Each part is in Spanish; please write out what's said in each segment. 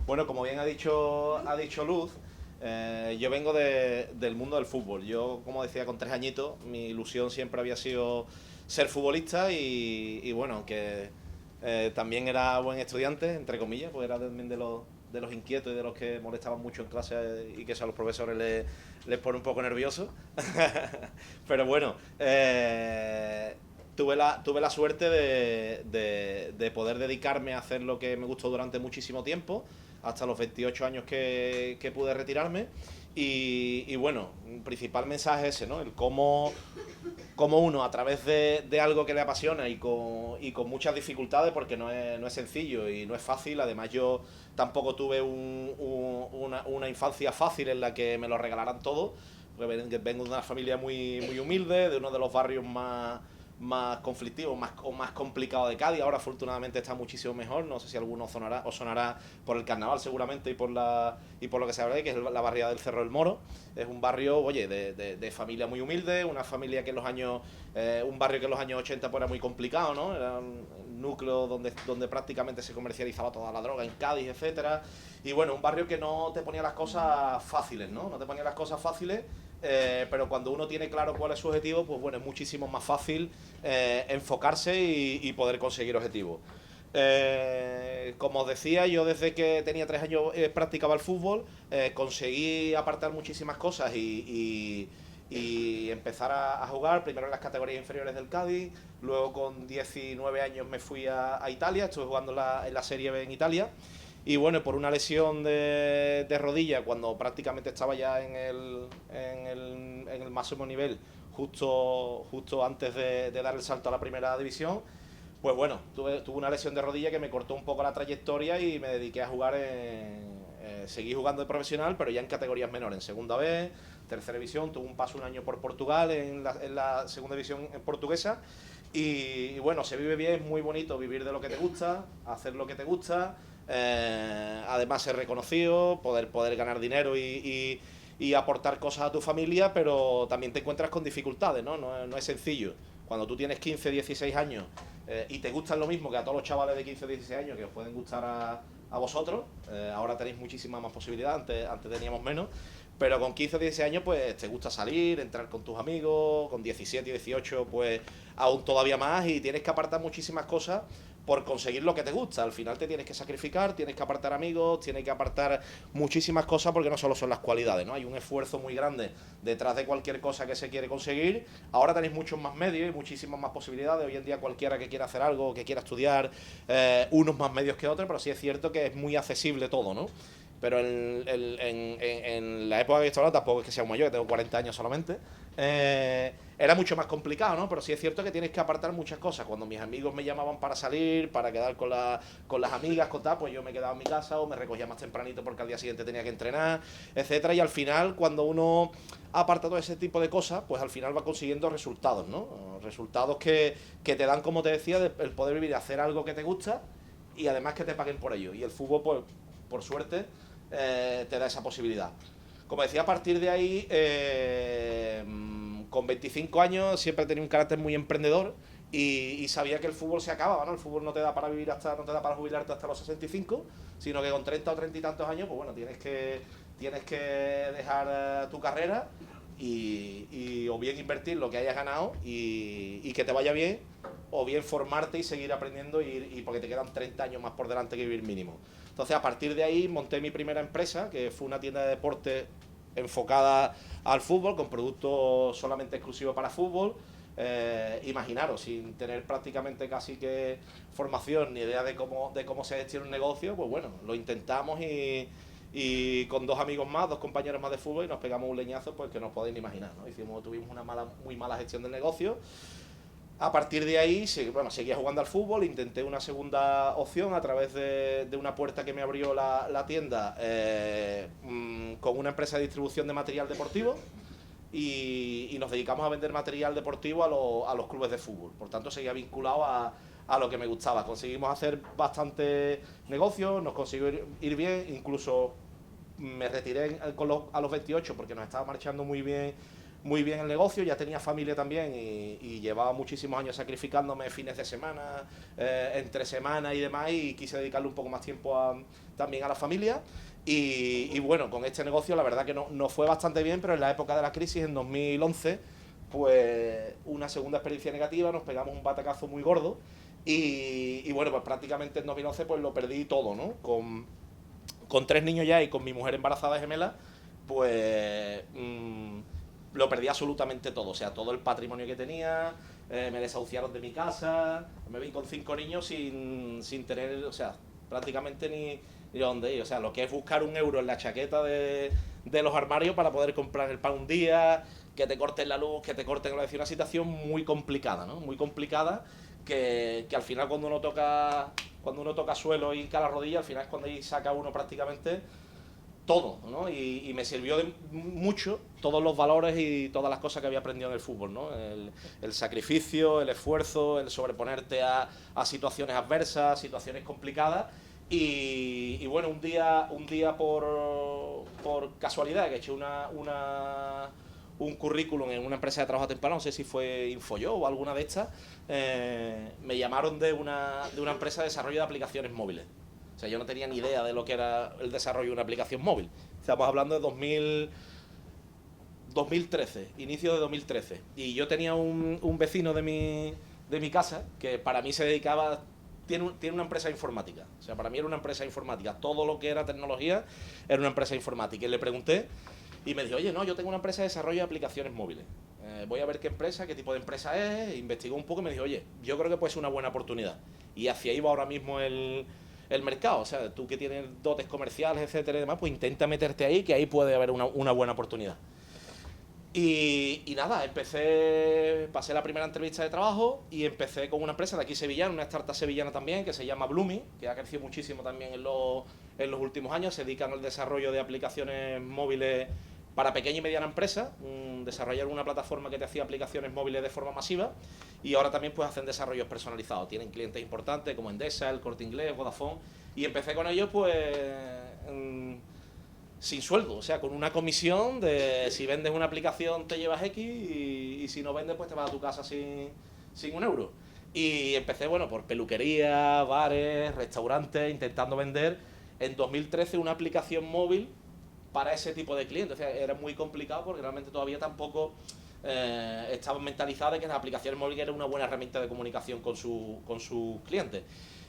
Bueno, como bien ha dicho Luz, yo vengo del mundo del fútbol. Yo, como decía, con 3 añitos, mi ilusión siempre había sido ser futbolista y bueno, aunque también era buen estudiante, entre comillas, pues era también de los inquietos y de los que molestaban mucho en clase y que eso a los profesores les pone un poco nerviosos. Pero bueno, tuve la suerte de poder dedicarme a hacer lo que me gustó durante muchísimo tiempo, hasta los 28 años que pude retirarme. Y bueno, el principal mensaje es ese, ¿no? El cómo uno, a través de algo que le apasiona y con muchas dificultades, porque no es sencillo y no es fácil. Además, yo tampoco tuve una infancia fácil en la que me lo regalaran todo. Vengo de una familia muy humilde, de uno de los barrios más conflictivos, más complicado de Cádiz. Ahora afortunadamente está muchísimo mejor. No sé si alguno os sonará por el carnaval seguramente y por lo que se habla, que es la barriada del Cerro del Moro. Es un barrio, oye, de familia muy humilde, una familia que en los años, un barrio que en los años 80 pues era muy complicado, ¿no? Era un núcleo donde prácticamente se comercializaba toda la droga en Cádiz, etcétera. Y bueno, un barrio que no te ponía las cosas fáciles, ¿no? No te ponía las cosas fáciles. Pero cuando uno tiene claro cuál es su objetivo, pues bueno, es muchísimo más fácil enfocarse y poder conseguir objetivos. Como os decía, yo desde que tenía 3 años practicaba el fútbol, conseguí apartar muchísimas cosas y empezar a jugar, primero en las categorías inferiores del Cádiz, luego con 19 años me fui a Italia, estuve jugando en la Serie B en Italia. Y bueno, por una lesión de rodilla, cuando prácticamente estaba ya en el máximo nivel, justo antes de dar el salto a la primera división, pues bueno, tuve una lesión de rodilla que me cortó un poco la trayectoria y me dediqué a jugar seguí jugando de profesional, pero ya en categorías menores, en segunda B, tercera división. Tuve un paso un año por Portugal, en la segunda división portuguesa. Y bueno, se vive bien, es muy bonito vivir de lo que te gusta, hacer lo que te gusta, además ser reconocido, poder ganar dinero y aportar cosas a tu familia, pero también te encuentras con dificultades, ¿no? No es sencillo. Cuando tú tienes 15, 16 años y te gustan lo mismo que a todos los chavales de 15 o 16 años que os pueden gustar a vosotros, ahora tenéis muchísimas más posibilidades, antes teníamos menos, pero con 15 o 16 años pues te gusta salir, entrar con tus amigos, con 17 y 18 pues aún todavía más, y tienes que apartar muchísimas cosas por conseguir lo que te gusta. Al final te tienes que sacrificar, tienes que apartar amigos, tienes que apartar muchísimas cosas, porque no solo son las cualidades, ¿no? Hay un esfuerzo muy grande detrás de cualquier cosa que se quiere conseguir. Ahora tenéis muchos más medios y muchísimas más posibilidades. Hoy en día cualquiera que quiera hacer algo, que quiera estudiar, unos más medios que otros, pero sí es cierto que es muy accesible todo, ¿no? Pero en la época que estoy hablando, tampoco es que sea un mayor, que tengo 40 años solamente, era mucho más complicado, ¿no? Pero sí es cierto que tienes que apartar muchas cosas. Cuando mis amigos me llamaban para salir, para quedar con las amigas, con tal, pues yo me quedaba en mi casa o me recogía más tempranito porque al día siguiente tenía que entrenar, etcétera. Y al final, cuando uno aparta todo ese tipo de cosas, pues al final va consiguiendo resultados, ¿no? Resultados que te dan, como te decía, el poder vivir, hacer algo que te gusta y además que te paguen por ello. Y el fútbol, pues, por suerte, te da esa posibilidad. Como decía, a partir de ahí, con 25 años siempre he tenido un carácter muy emprendedor y sabía que el fútbol se acababa, ¿no? El fútbol no te da para vivir no te da para jubilarte hasta los 65, sino que con 30 o 30 y tantos años, pues bueno, tienes que dejar tu carrera y o bien invertir lo que hayas ganado y que te vaya bien, o bien formarte y seguir aprendiendo y porque te quedan 30 años más por delante que vivir mínimo. Entonces, a partir de ahí monté mi primera empresa, que fue una tienda de deporte enfocada al fútbol, con productos solamente exclusivos para fútbol. Imaginaros, sin tener prácticamente casi que formación ni idea de cómo se gestiona un negocio, pues bueno, lo intentamos y con dos amigos más, dos compañeros más de fútbol, y nos pegamos un leñazo pues que no os podéis ni imaginar, ¿no? Tuvimos una muy mala gestión del negocio. A partir de ahí, bueno, seguía jugando al fútbol, intenté una segunda opción a través de una puerta que me abrió la tienda, con una empresa de distribución de material deportivo, y nos dedicamos a vender material deportivo a los clubes de fútbol. Por tanto, seguía vinculado a lo que me gustaba. Conseguimos hacer bastante negocio, nos consiguió ir bien, incluso me retiré a los 28 porque nos estaba marchando muy bien muy bien el negocio, ya tenía familia también y llevaba muchísimos años sacrificándome fines de semana, entre semana y demás, y quise dedicarle un poco más tiempo también a la familia. Y bueno, con este negocio la verdad que no fue bastante bien, pero en la época de la crisis, en 2011, pues una segunda experiencia negativa, nos pegamos un batacazo muy gordo y bueno, pues prácticamente en 2011 pues lo perdí todo, ¿no? Con 3 niños ya y con mi mujer embarazada de gemela, pues lo perdí absolutamente todo, o sea, todo el patrimonio que tenía, me desahuciaron de mi casa, me vi con 5 niños sin tener, o sea, prácticamente ni dónde ir, o sea, lo que es buscar un euro en la chaqueta de los armarios para poder comprar el pan un día, que te corten la luz, que te corten la luz, una situación muy complicada, ¿no? Muy complicada que al final cuando uno toca suelo y hinca la rodilla, al final es cuando ahí saca uno prácticamente todo, ¿no? Y me sirvió de mucho todos los valores y todas las cosas que había aprendido en el fútbol, ¿no? El sacrificio, el esfuerzo, el sobreponerte a situaciones adversas, situaciones complicadas. Y bueno, un día por casualidad, que eché un currículum en una empresa de trabajo temprano, no sé si fue Infoyo o alguna de estas, me llamaron de una empresa de desarrollo de aplicaciones móviles. O sea, yo no tenía ni idea de lo que era el desarrollo de una aplicación móvil. Estamos hablando de 2013, inicio de 2013. Y yo tenía un vecino de mi casa que para mí se dedicaba... Tiene una empresa informática. O sea, para mí era una empresa informática. Todo lo que era tecnología era una empresa informática. Y le pregunté y me dijo, oye, no, yo tengo una empresa de desarrollo de aplicaciones móviles. Voy a ver qué empresa, qué tipo de empresa es. Investigó un poco y me dijo, oye, yo creo que puede ser una buena oportunidad. Y hacia ahí va ahora mismo el mercado. O sea, tú que tienes dotes comerciales, etcétera y demás, pues intenta meterte ahí, que ahí puede haber una buena oportunidad. Y nada, pasé la primera entrevista de trabajo y empecé con una empresa de aquí sevillana, una startup sevillana también, que se llama Bloomy, que ha crecido muchísimo también en los últimos años. Se dedican al desarrollo de aplicaciones móviles para pequeña y mediana empresa. Desarrollaron una plataforma que te hacía aplicaciones móviles de forma masiva y ahora también pues hacen desarrollos personalizados. Tienen clientes importantes como Endesa, El Corte Inglés, Vodafone, y empecé con ellos pues sin sueldo, o sea, con una comisión de si vendes una aplicación te llevas X y si no vendes pues te vas a tu casa sin un euro. Y empecé, bueno, por peluquería, bares, restaurantes, intentando vender en 2013 una aplicación móvil para ese tipo de clientes. O sea, era muy complicado porque realmente todavía tampoco estaba mentalizado de que las aplicaciones móviles eran una buena herramienta de comunicación con sus clientes.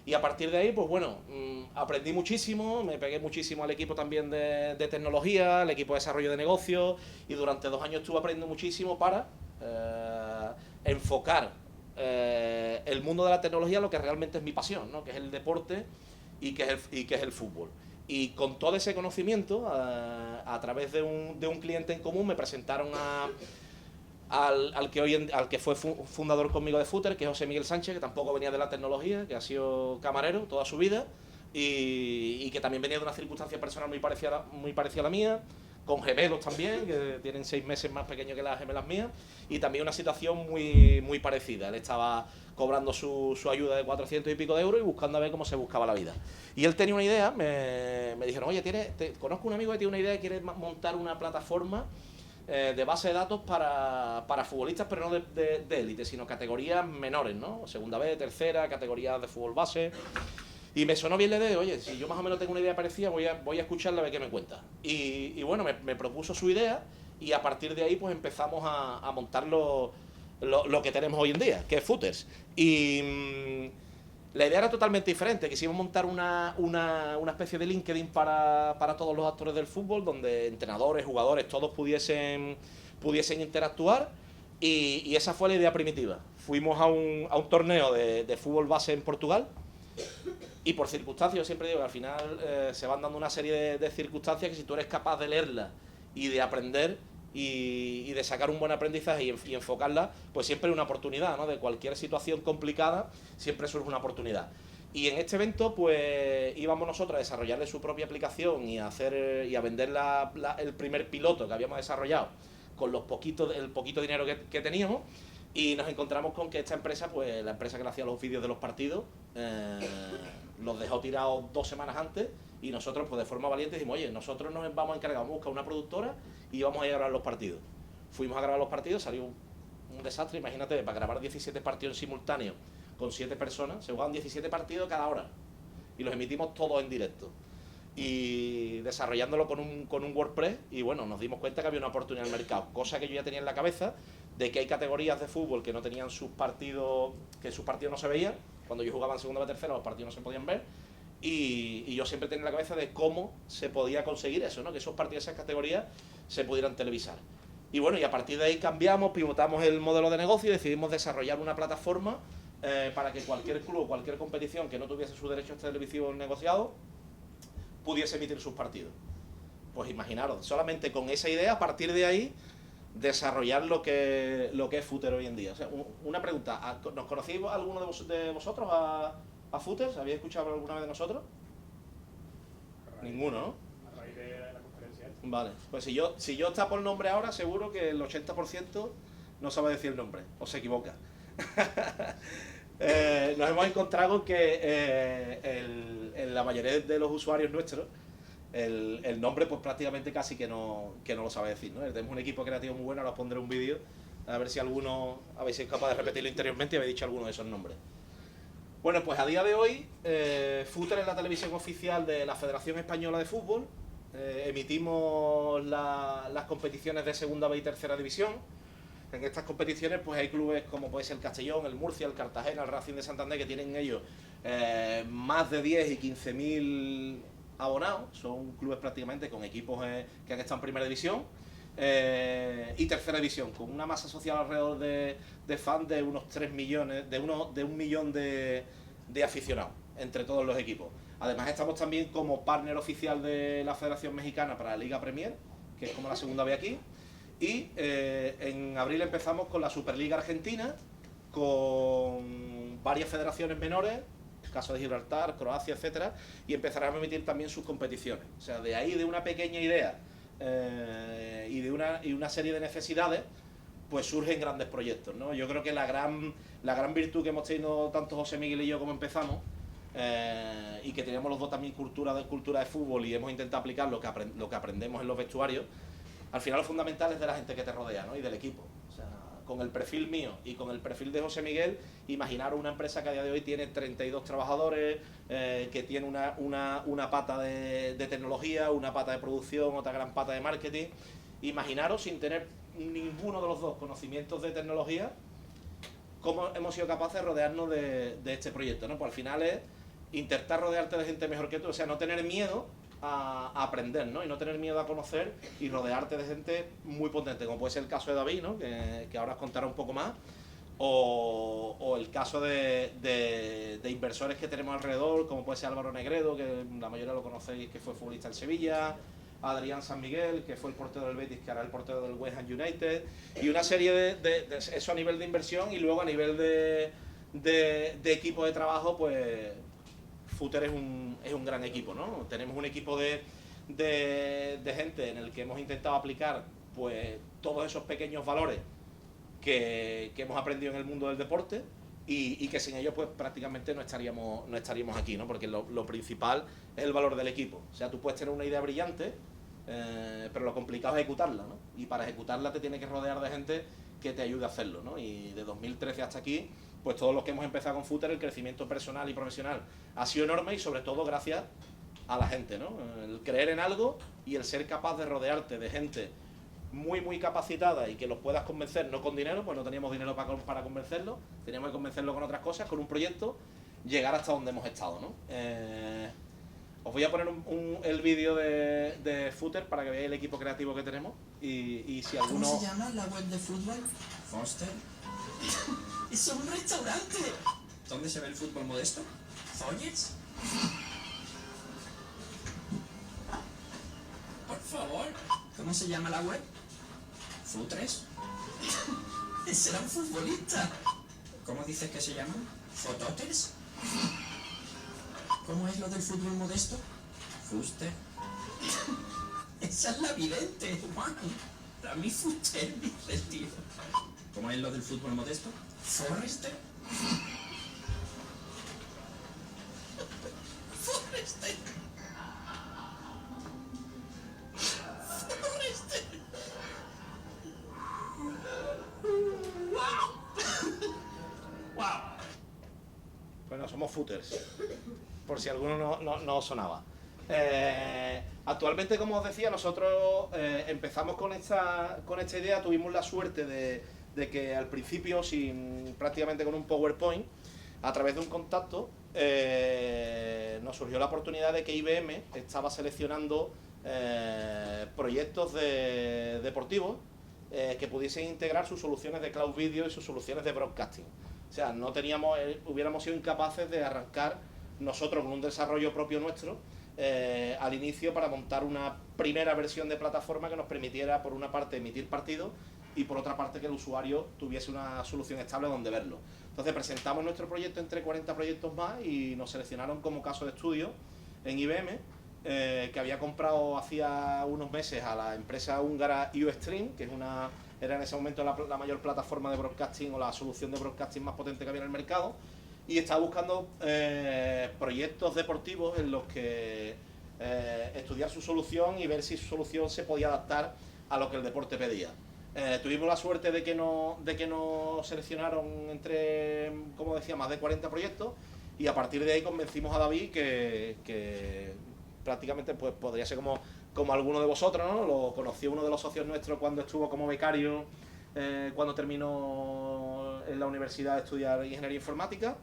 Y a partir de ahí, pues bueno, aprendí muchísimo, me pegué muchísimo al equipo también de tecnología, al equipo de desarrollo de negocios, y durante 2 años estuve aprendiendo muchísimo para enfocar el mundo de la tecnología a lo que realmente es mi pasión, ¿no? Que es el deporte y que es el fútbol. Y con todo ese conocimiento, a través de un cliente en común, me presentaron al que fue fundador conmigo de Footer, que es José Miguel Sánchez, que tampoco venía de la tecnología, que ha sido camarero toda su vida y que también venía de una circunstancia personal muy parecida a la mía, con gemelos también, que tienen 6 meses más pequeños que las gemelas mías, y también una situación muy parecida. Él estaba cobrando su ayuda de 400 y pico de euros y buscando a ver cómo se buscaba la vida. Y él tenía una idea, me dijeron, oye, conozco un amigo que tiene una idea y quiere montar una plataforma de base de datos para futbolistas, pero no de élite, sino categorías menores, ¿no? Segunda B, tercera, categorías de fútbol base. Y me sonó bien la idea de, oye, si yo más o menos tengo una idea parecida, voy a escucharle a ver qué me cuenta. Y bueno, me propuso su idea y a partir de ahí pues empezamos a montar lo que tenemos hoy en día, que es Footers. Y la idea era totalmente diferente. Quisimos montar una especie de LinkedIn para todos los actores del fútbol, donde entrenadores, jugadores, todos pudiesen interactuar. Y esa fue la idea primitiva. Fuimos a un torneo de fútbol base en Portugal. Y por circunstancias, yo siempre digo que al final se van dando una serie de circunstancias que si tú eres capaz de leerlas y de aprender y de sacar un buen aprendizaje y enfocarla, pues siempre hay una oportunidad, ¿no? De cualquier situación complicada siempre surge una oportunidad. Y en este evento pues íbamos nosotros a desarrollarle su propia aplicación y a vender el primer piloto que habíamos desarrollado con el poquito dinero que teníamos. Y nos encontramos con que esta empresa, pues la empresa que le hacía los vídeos de los partidos, los dejó tirados 2 semanas antes y nosotros, pues de forma valiente, dijimos, oye, nosotros nos vamos a encargar, vamos a buscar una productora y vamos a ir a grabar los partidos. fuimos a grabar los partidos, salió un desastre. Imagínate, para grabar 17 partidos en simultáneo con 7 personas, se jugaban 17 partidos cada hora y los emitimos todos en directo. Y desarrollándolo con un WordPress, y bueno, nos dimos cuenta que había una oportunidad en el mercado, cosa que yo ya tenía en la cabeza, de que hay categorías de fútbol que no tenían sus partidos, que sus partidos no se veían. Cuando yo jugaba en segunda o tercera, los partidos no se podían ver, y yo siempre tenía en la cabeza de cómo se podía conseguir eso, ¿no? Que esos partidos de esas categorías se pudieran televisar. Y bueno, y a partir de ahí cambiamos, pivotamos el modelo de negocio y decidimos desarrollar una plataforma para que cualquier club, cualquier competición que no tuviese sus derechos televisivos negociados, pudiese emitir sus partidos. Pues imaginaros, solamente con esa idea, a partir de ahí, desarrollar lo que es Footer hoy en día. O sea, una pregunta, ¿nos conocéis alguno de vosotros a Footer? ¿Habéis escuchado alguna vez de nosotros? Ninguno, ¿no? A raíz de la conferencia. Vale, pues si yo tapo el nombre ahora, seguro que el 80% no sabe decir el nombre, o se equivoca. Nos hemos encontrado que en la mayoría de los usuarios nuestros el nombre pues prácticamente casi que no lo sabe decir, ¿no? Tenemos un equipo creativo muy bueno, ahora os pondré un vídeo a ver si alguno habéis sido capaz de repetirlo interiormente y habéis dicho alguno de esos nombres. Bueno, pues a día de hoy Footer es la televisión oficial de la Federación Española de Fútbol. Emitimos las competiciones de segunda B y tercera división. En estas competiciones pues hay clubes como puede ser el Castellón, el Murcia, el Cartagena, el Racing de Santander, que tienen ellos más de 10 y 15.000 abonados. Son clubes prácticamente con equipos que han estado en primera división y tercera división, con una masa social alrededor de fans de unos 3 millones, de 1 millón de aficionados entre todos los equipos. Además estamos también como partner oficial de la Federación Mexicana para la Liga Premier, que es como la segunda B aquí. Y en abril empezamos con la Superliga Argentina, con varias federaciones menores, el caso de Gibraltar, Croacia, etcétera, y empezarán a emitir también sus competiciones. O sea, de ahí, de una pequeña idea y de una serie de necesidades, pues surgen grandes proyectos, ¿no? Yo creo que la gran virtud que hemos tenido tanto José Miguel y yo como empezamos, y que teníamos los dos también cultura de fútbol y hemos intentado aplicar lo que aprendemos en los vestuarios. Al final lo fundamental es de la gente que te rodea, ¿no? Y del equipo. O sea, con el perfil mío y con el perfil de José Miguel, imaginaros una empresa que a día de hoy tiene 32 trabajadores, que tiene una pata de tecnología, una pata de producción, otra gran pata de marketing. Imaginaros, sin tener ninguno de los dos conocimientos de tecnología, cómo hemos sido capaces de rodearnos de este proyecto, ¿no? Pues al final es intentar rodearte de gente mejor que tú, o sea, no tener miedo a aprender, ¿no? Y no tener miedo a conocer y rodearte de gente muy potente, como puede ser el caso de David, ¿no? Que ahora os contará un poco más, o el caso de inversores que tenemos alrededor, como puede ser Álvaro Negredo, que la mayoría lo conocéis, que fue futbolista en Sevilla, Adrián San Miguel, que fue el portero del Betis, que ahora es el portero del West Ham United, y una serie de eso a nivel de inversión, y luego a nivel de equipo de trabajo, pues Footer es un gran equipo, ¿no? Tenemos un equipo de gente en el que hemos intentado aplicar pues todos esos pequeños valores que hemos aprendido en el mundo del deporte y que sin ellos pues prácticamente no estaríamos aquí, ¿no? Porque lo principal es el valor del equipo. O sea, tú puedes tener una idea brillante, pero lo complicado es ejecutarla, ¿no? Y para ejecutarla te tienes que rodear de gente que te ayude a hacerlo, ¿no? Y de 2013 hasta aquí, pues todos los que hemos empezado con Footer, el crecimiento personal y profesional ha sido enorme y sobre todo gracias a la gente, ¿no? El creer en algo y el ser capaz de rodearte de gente muy muy capacitada y que los puedas convencer, no con dinero, pues no teníamos dinero para convencerlos, teníamos que convencerlos con otras cosas, con un proyecto, llegar hasta donde hemos estado, ¿no? Os voy a poner el vídeo de Footer para que veáis el equipo creativo que tenemos y si alguno... ¿Cómo se llama la web de fútbol? Foster. ¡Es un restaurante! ¿Dónde se ve el fútbol modesto? ¿Foyers? Por favor. ¿Cómo se llama la web? ¿Futres? Ese era un futbolista. ¿Cómo dices que se llama? ¿Fototes? ¿Cómo es lo del fútbol modesto? Fuster. Esa es la vidente, Juan. A mí Fuster, dice el tío. ¿Cómo es lo del fútbol modesto? Forrester. Forrester. Forrester. somos Footers, por si alguno no os sonaba. Actualmente, como os decía, nosotros empezamos con esta idea, tuvimos la suerte de que al principio, prácticamente con un PowerPoint, a través de un contacto, nos surgió la oportunidad de que IBM estaba seleccionando proyectos deportivos que pudiesen integrar sus soluciones de cloud video y sus soluciones de broadcasting. O sea, hubiéramos sido incapaces de arrancar nosotros con un desarrollo propio nuestro al inicio para montar una primera versión de plataforma que nos permitiera, por una parte, emitir partidos y por otra parte que el usuario tuviese una solución estable donde verlo. Entonces presentamos nuestro proyecto entre 40 proyectos más y nos seleccionaron como caso de estudio en IBM, que había comprado hacía unos meses a la empresa húngara Ustream, que era en ese momento la mayor plataforma de broadcasting o la solución de broadcasting más potente que había en el mercado, y estaba buscando proyectos deportivos en los que estudiar su solución y ver si su solución se podía adaptar a lo que el deporte pedía. Tuvimos la suerte de que nos seleccionaron entre, como decía, más de 40 proyectos, y a partir de ahí convencimos a David que prácticamente pues podría ser como alguno de vosotros, ¿no? Lo conocí uno de los socios nuestros cuando estuvo como becario, cuando terminó en la universidad de estudiar ingeniería informática,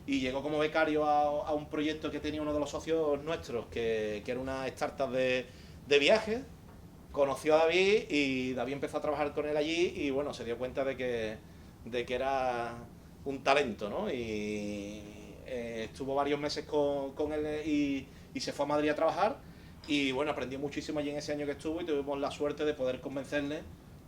y llegó como becario a un proyecto que tenía uno de los socios nuestros, que era una startup de viajes. Conoció a David y David empezó a trabajar con él allí y bueno, se dio cuenta de que era un talento, ¿no? Y estuvo varios meses con él y se fue a Madrid a trabajar, y bueno, aprendió muchísimo allí en ese año que estuvo y tuvimos la suerte de poder convencerle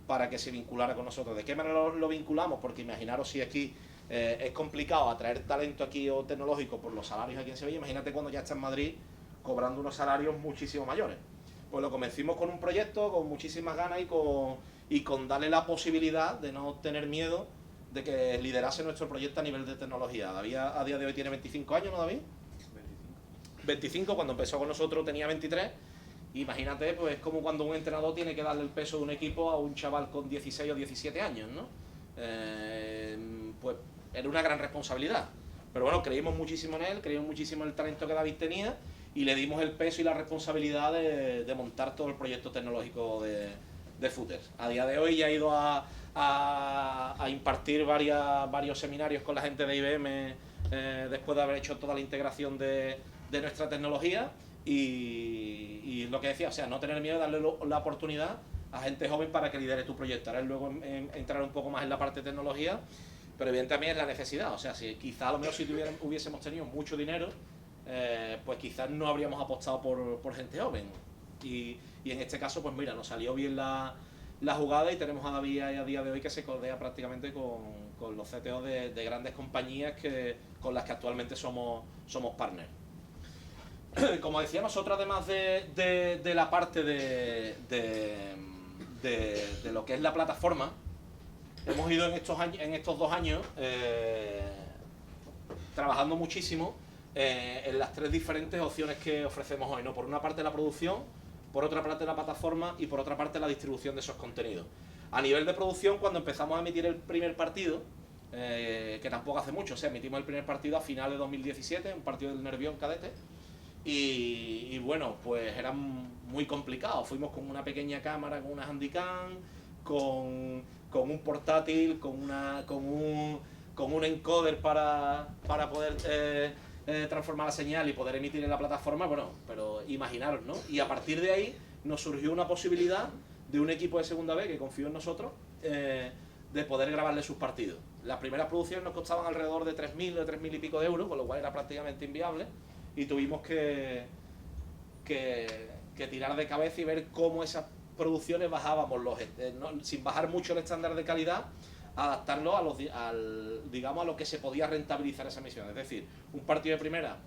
para que se vinculara con nosotros. ¿De qué manera lo vinculamos? Porque imaginaros, si aquí es complicado atraer talento aquí o tecnológico por los salarios aquí en Sevilla, imagínate cuando ya está en Madrid cobrando unos salarios muchísimo mayores. Pues lo convencimos con un proyecto, con muchísimas ganas y con darle la posibilidad de no tener miedo de que liderase nuestro proyecto a nivel de tecnología. David a día de hoy tiene 25 años, ¿no, David? 25, cuando empezó con nosotros tenía 23. Imagínate, pues como cuando un entrenador tiene que darle el peso de un equipo a un chaval con 16 o 17 años, ¿no? Pues era una gran responsabilidad. Pero bueno, creímos muchísimo en él, creímos muchísimo en el talento que David tenía, y le dimos el peso y la responsabilidad de montar todo el proyecto tecnológico de Footers. A día de hoy ya he ido a impartir varios seminarios con la gente de IBM después de haber hecho toda la integración de nuestra tecnología, y lo que decía, o sea, no tener miedo de darle la oportunidad a gente joven para que lidere tu proyecto. Ahora luego entrar un poco más en la parte de tecnología, pero evidentemente también es la necesidad. O sea, si quizá a lo mejor si hubiésemos tenido mucho dinero, pues quizás no habríamos apostado por gente joven, y en este caso pues mira, nos salió bien la jugada, y tenemos a David a día de hoy que se codea prácticamente con los CTO de grandes compañías con las que actualmente somos partners. Como decía, nosotros además de la parte de lo que es la plataforma, hemos ido en estos 2 años trabajando muchísimo en las 3 diferentes opciones que ofrecemos hoy, ¿no? Por una parte la producción, por otra parte la plataforma y por otra parte la distribución de esos contenidos. A nivel de producción, cuando empezamos a emitir el primer partido, que tampoco hace mucho, o sea, emitimos el primer partido a finales de 2017, un partido del Nervión cadete, y bueno, pues era muy complicado. Fuimos con una pequeña cámara, con una Handycam, con un portátil, con un encoder para poder transformar la señal y poder emitir en la plataforma. Bueno, pero imaginaros, ¿no? Y a partir de ahí nos surgió una posibilidad de un equipo de segunda B que confió en nosotros, de poder grabarle sus partidos. Las primeras producciones nos costaban alrededor de 3.000 o 3.000 y pico de euros, con lo cual era prácticamente inviable, y tuvimos que tirar de cabeza y ver cómo esas producciones bajábamos sin bajar mucho el estándar de calidad, adaptarlo digamos a lo que se podía rentabilizar esa misión. Es decir, un partido de primera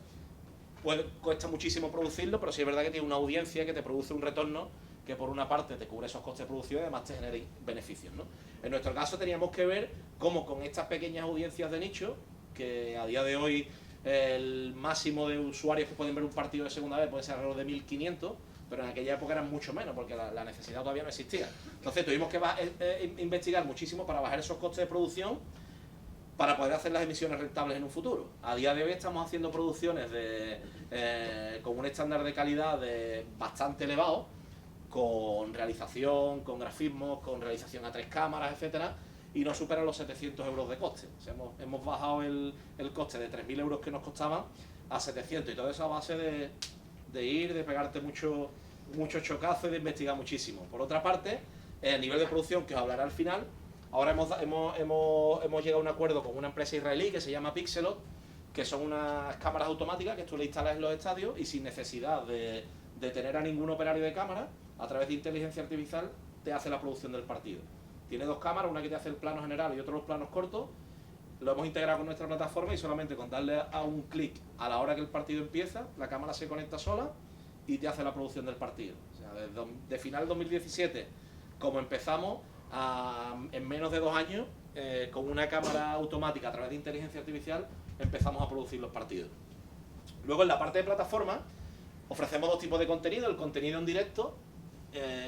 cuesta muchísimo producirlo, pero sí es verdad que tiene una audiencia que te produce un retorno que por una parte te cubre esos costes de producción y además te genera beneficios, ¿no? En nuestro caso teníamos que ver cómo con estas pequeñas audiencias de nicho, que a día de hoy el máximo de usuarios que pueden ver un partido de segunda vez puede ser alrededor de 1.500, pero en aquella época eran mucho menos porque la necesidad todavía no existía. Entonces tuvimos que investigar muchísimo para bajar esos costes de producción, para poder hacer las emisiones rentables en un futuro. A día de hoy estamos haciendo producciones con un estándar de calidad bastante elevado, con realización, con grafismos, con realización a 3 cámaras, etcétera, y no superan los 700 euros de coste. O sea, hemos bajado el coste de 3.000 euros que nos costaban a 700, y todo eso a base de pegarte mucho chocazo y de investigar muchísimo. Por otra parte, el nivel de producción que os hablaré al final, ahora hemos llegado a un acuerdo con una empresa israelí que se llama Pixelot, que son unas cámaras automáticas que tú le instalas en los estadios y sin necesidad de tener a ningún operario de cámara, a través de inteligencia artificial te hace la producción del partido. Tiene 2 cámaras, una que te hace el plano general y otro los planos cortos. Lo hemos integrado con nuestra plataforma y solamente con darle a un clic a la hora que el partido empieza, la cámara se conecta sola y te hace la producción del partido. O sea, de final 2017, como empezamos, en menos de 2 años, con una cámara automática a través de inteligencia artificial, empezamos a producir los partidos. Luego, en la parte de plataforma, ofrecemos 2 tipos de contenido: el contenido en directo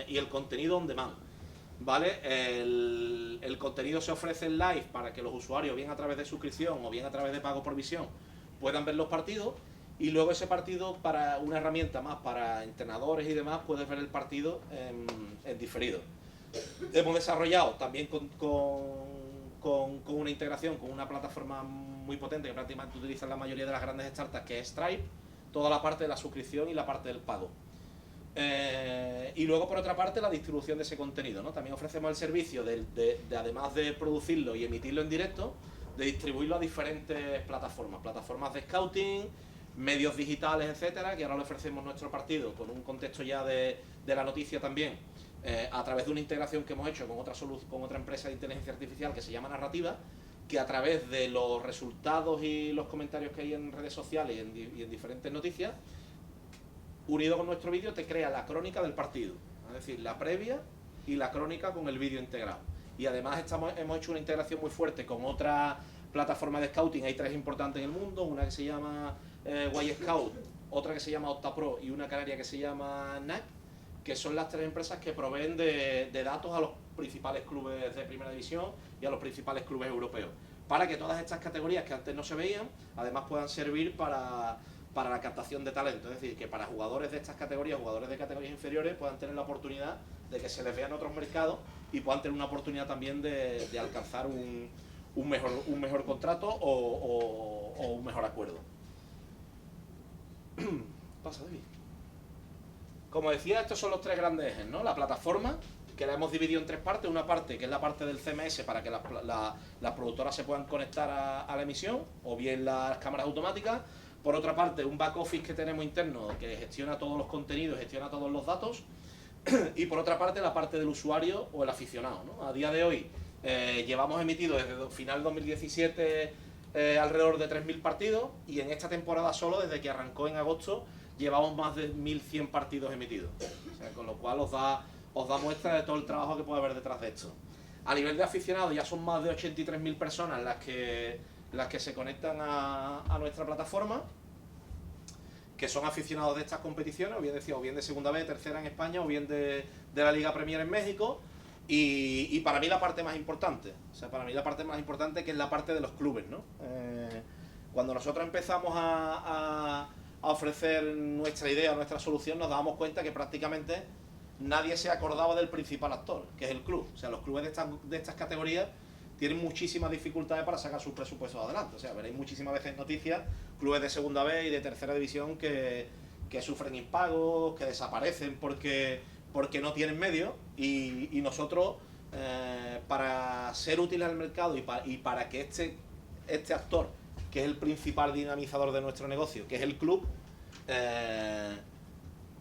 y el contenido on demand. ¿Vale? El contenido se ofrece en live para que los usuarios, bien a través de suscripción o bien a través de pago por visión, puedan ver los partidos, y luego ese partido, para una herramienta más para entrenadores y demás, puedes ver el partido en diferido. Hemos desarrollado también con una integración con una plataforma muy potente que prácticamente utilizan la mayoría de las grandes startups, que es Stripe, toda la parte de la suscripción y la parte del pago. Y luego, por otra parte, la distribución de ese contenido, ¿no? También ofrecemos el servicio además de producirlo y emitirlo en directo, de distribuirlo a diferentes plataformas de scouting, medios digitales, etcétera, que ahora le ofrecemos nuestro partido con un contexto ya de la noticia también, a través de una integración que hemos hecho con otra empresa de inteligencia artificial que se llama Narrativa, que a través de los resultados y los comentarios que hay en redes sociales y en diferentes noticias, unido con nuestro vídeo, te crea la crónica del partido, es decir, la previa y la crónica con el vídeo integrado. Y además hemos hecho una integración muy fuerte con otra plataforma de scouting. Hay 3 importantes en el mundo: una que se llama Y-Scout, otra que se llama OptaPro y una canaria que se llama NAC, que son las 3 empresas que proveen de datos a los principales clubes de primera división y a los principales clubes europeos, para que todas estas categorías que antes no se veían, además puedan servir para la captación de talento. Es decir, que para jugadores de estas categorías, jugadores de categorías inferiores, puedan tener la oportunidad de que se les vea en otros mercados y puedan tener una oportunidad también de alcanzar un mejor contrato o un mejor acuerdo. Pasa, David. Como decía, estos son los 3 grandes ejes, ¿no? La plataforma, que la hemos dividido en 3 partes. Una parte que es la parte del CMS, para que las productoras se puedan conectar a la emisión, o bien las cámaras automáticas. Por otra parte, un back office que tenemos interno que gestiona todos los contenidos, gestiona todos los datos. Y por otra parte, la parte del usuario o el aficionado, ¿no? A día de hoy llevamos emitido desde final 2017 alrededor de 3.000 partidos, y en esta temporada solo, desde que arrancó en agosto, llevamos más de 1.100 partidos emitidos. O sea, con lo cual os da muestra de todo el trabajo que puede haber detrás de esto. A nivel de aficionados, ya son más de 83.000 personas las que se conectan a nuestra plataforma, que son aficionados de estas competiciones, o bien de Segunda B, Tercera en España, o bien de la Liga Premier en México. Y para mí la parte más importante, que es la parte de los clubes, ¿no? Cuando nosotros empezamos a ofrecer nuestra idea, nuestra solución, nos dábamos cuenta que prácticamente nadie se acordaba del principal actor, que es el club. O sea, los clubes de estas categorías tienen muchísimas dificultades para sacar sus presupuestos adelante. O sea, veréis muchísimas veces noticias, clubes de Segunda B y de Tercera División que sufren impagos, que desaparecen porque no tienen medios, y nosotros, para ser útiles al mercado y para que este actor, que es el principal dinamizador de nuestro negocio, que es el club,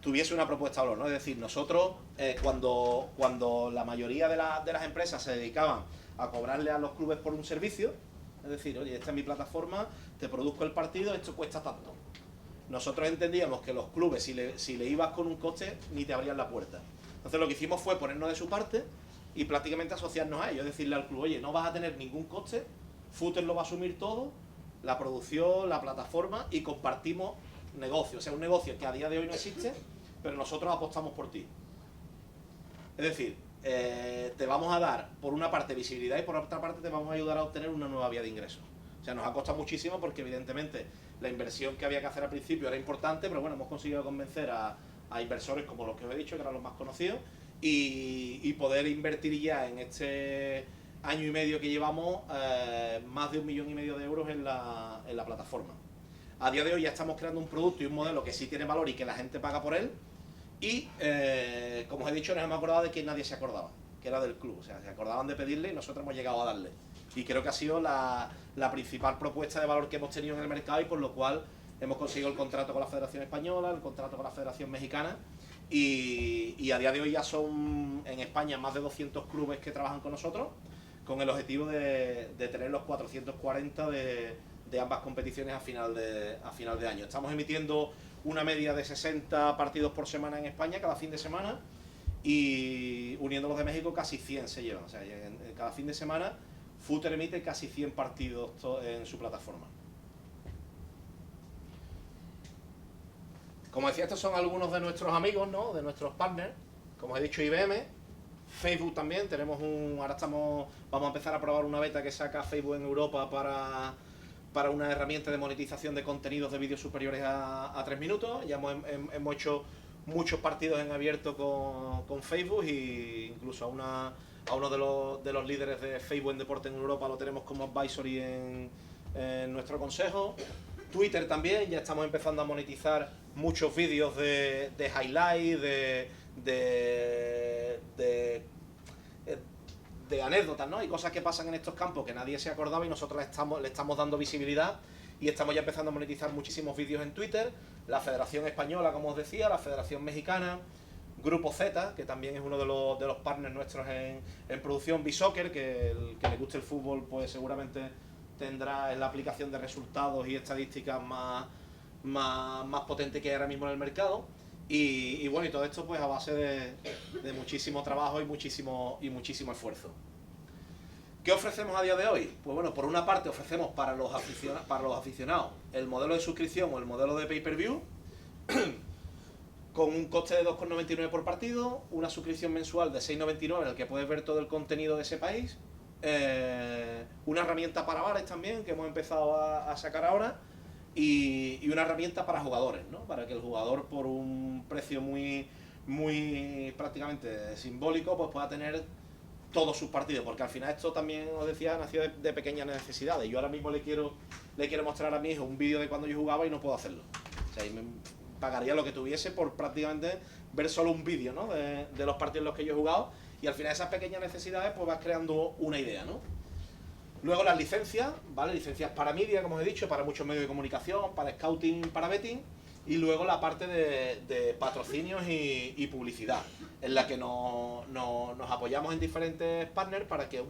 tuviese una propuesta de valor, ¿no? Es decir, nosotros, cuando la mayoría de las empresas se dedicaban a cobrarle a los clubes por un servicio, es decir, oye, esta es mi plataforma, te produzco el partido, esto cuesta tanto. Nosotros entendíamos que los clubes, si le ibas con un coste, ni te abrían la puerta. Entonces lo que hicimos fue ponernos de su parte y prácticamente asociarnos a ellos, decirle al club: oye, no vas a tener ningún coste, Footer lo va a asumir todo, la producción, la plataforma, y compartimos negocio. O sea, un negocio que a día de hoy no existe, pero nosotros apostamos por ti. Es decir, te vamos a dar, por una parte, visibilidad y por otra parte te vamos a ayudar a obtener una nueva vía de ingresos. O sea, nos ha costado muchísimo porque evidentemente la inversión que había que hacer al principio era importante, pero bueno, hemos conseguido convencer a inversores como los que os he dicho, que eran los más conocidos, y poder invertir ya en este año y medio que llevamos más de 1,5 millones de euros en la plataforma. A día de hoy ya estamos creando un producto y un modelo que sí tiene valor y que la gente paga por él, y como os he dicho, nos hemos acordado de que nadie se acordaba, que era del club. O sea, se acordaban de pedirle y nosotros hemos llegado a darle. Y creo que ha sido la principal propuesta de valor que hemos tenido en el mercado, y por lo cual hemos conseguido el contrato con la Federación Española, el contrato con la Federación Mexicana, y a día de hoy ya son en España más de 200 clubes que trabajan con nosotros, con el objetivo de tener los 440 de ambas competiciones a final de año. Estamos emitiendo una media de 60 partidos por semana en España, cada fin de semana, y uniendo los de México casi 100 se llevan. O sea, cada fin de semana Footer emite casi 100 partidos en su plataforma. Como decía, estos son algunos de nuestros amigos, ¿no? De nuestros partners. Como os he dicho, IBM, Facebook también. Ahora vamos a empezar a probar una beta que saca Facebook en Europa para una herramienta de monetización de contenidos de vídeos superiores a 3 minutos. Ya hemos hecho muchos partidos en abierto con Facebook, e incluso a uno de los líderes de Facebook en deporte en Europa lo tenemos como advisory en nuestro consejo. Twitter también, ya estamos empezando a monetizar muchos vídeos de highlights, de anécdotas, ¿no? Y cosas que pasan en estos campos que nadie se acordaba, y nosotros le estamos dando visibilidad, y estamos ya empezando a monetizar muchísimos vídeos en Twitter. La Federación Española, como os decía, la Federación Mexicana, Grupo Z, que también es uno de los partners nuestros en producción, B-Soccer, que el que le guste el fútbol pues seguramente tendrá en la aplicación de resultados y estadísticas más potente que hay ahora mismo en el mercado. Y bueno, y todo esto pues a base de muchísimo trabajo y muchísimo esfuerzo. ¿Qué ofrecemos a día de hoy? Pues bueno, por una parte ofrecemos para los aficionados el modelo de suscripción o el modelo de pay-per-view, con un coste de 2,99 por partido, una suscripción mensual de 6,99 en el que puedes ver todo el contenido de ese país, una herramienta para bares también que hemos empezado a sacar ahora, y una herramienta para jugadores, ¿no? Para que el jugador, por un precio muy prácticamente simbólico, pues pueda tener todos sus partidos, porque al final esto también, os decía, nació de pequeñas necesidades. Yo ahora mismo le quiero mostrar a mi hijo un vídeo de cuando yo jugaba y no puedo hacerlo. O sea, y me pagaría lo que tuviese por prácticamente ver solo un vídeo, ¿no? de los partidos en los que yo he jugado, y al final esas pequeñas necesidades pues vas creando una idea, ¿no? Luego las licencias, ¿vale? Licencias para media, como os he dicho, para muchos medios de comunicación, para scouting, para betting, y luego la parte de patrocinios y publicidad, en la que nos apoyamos en diferentes partners para que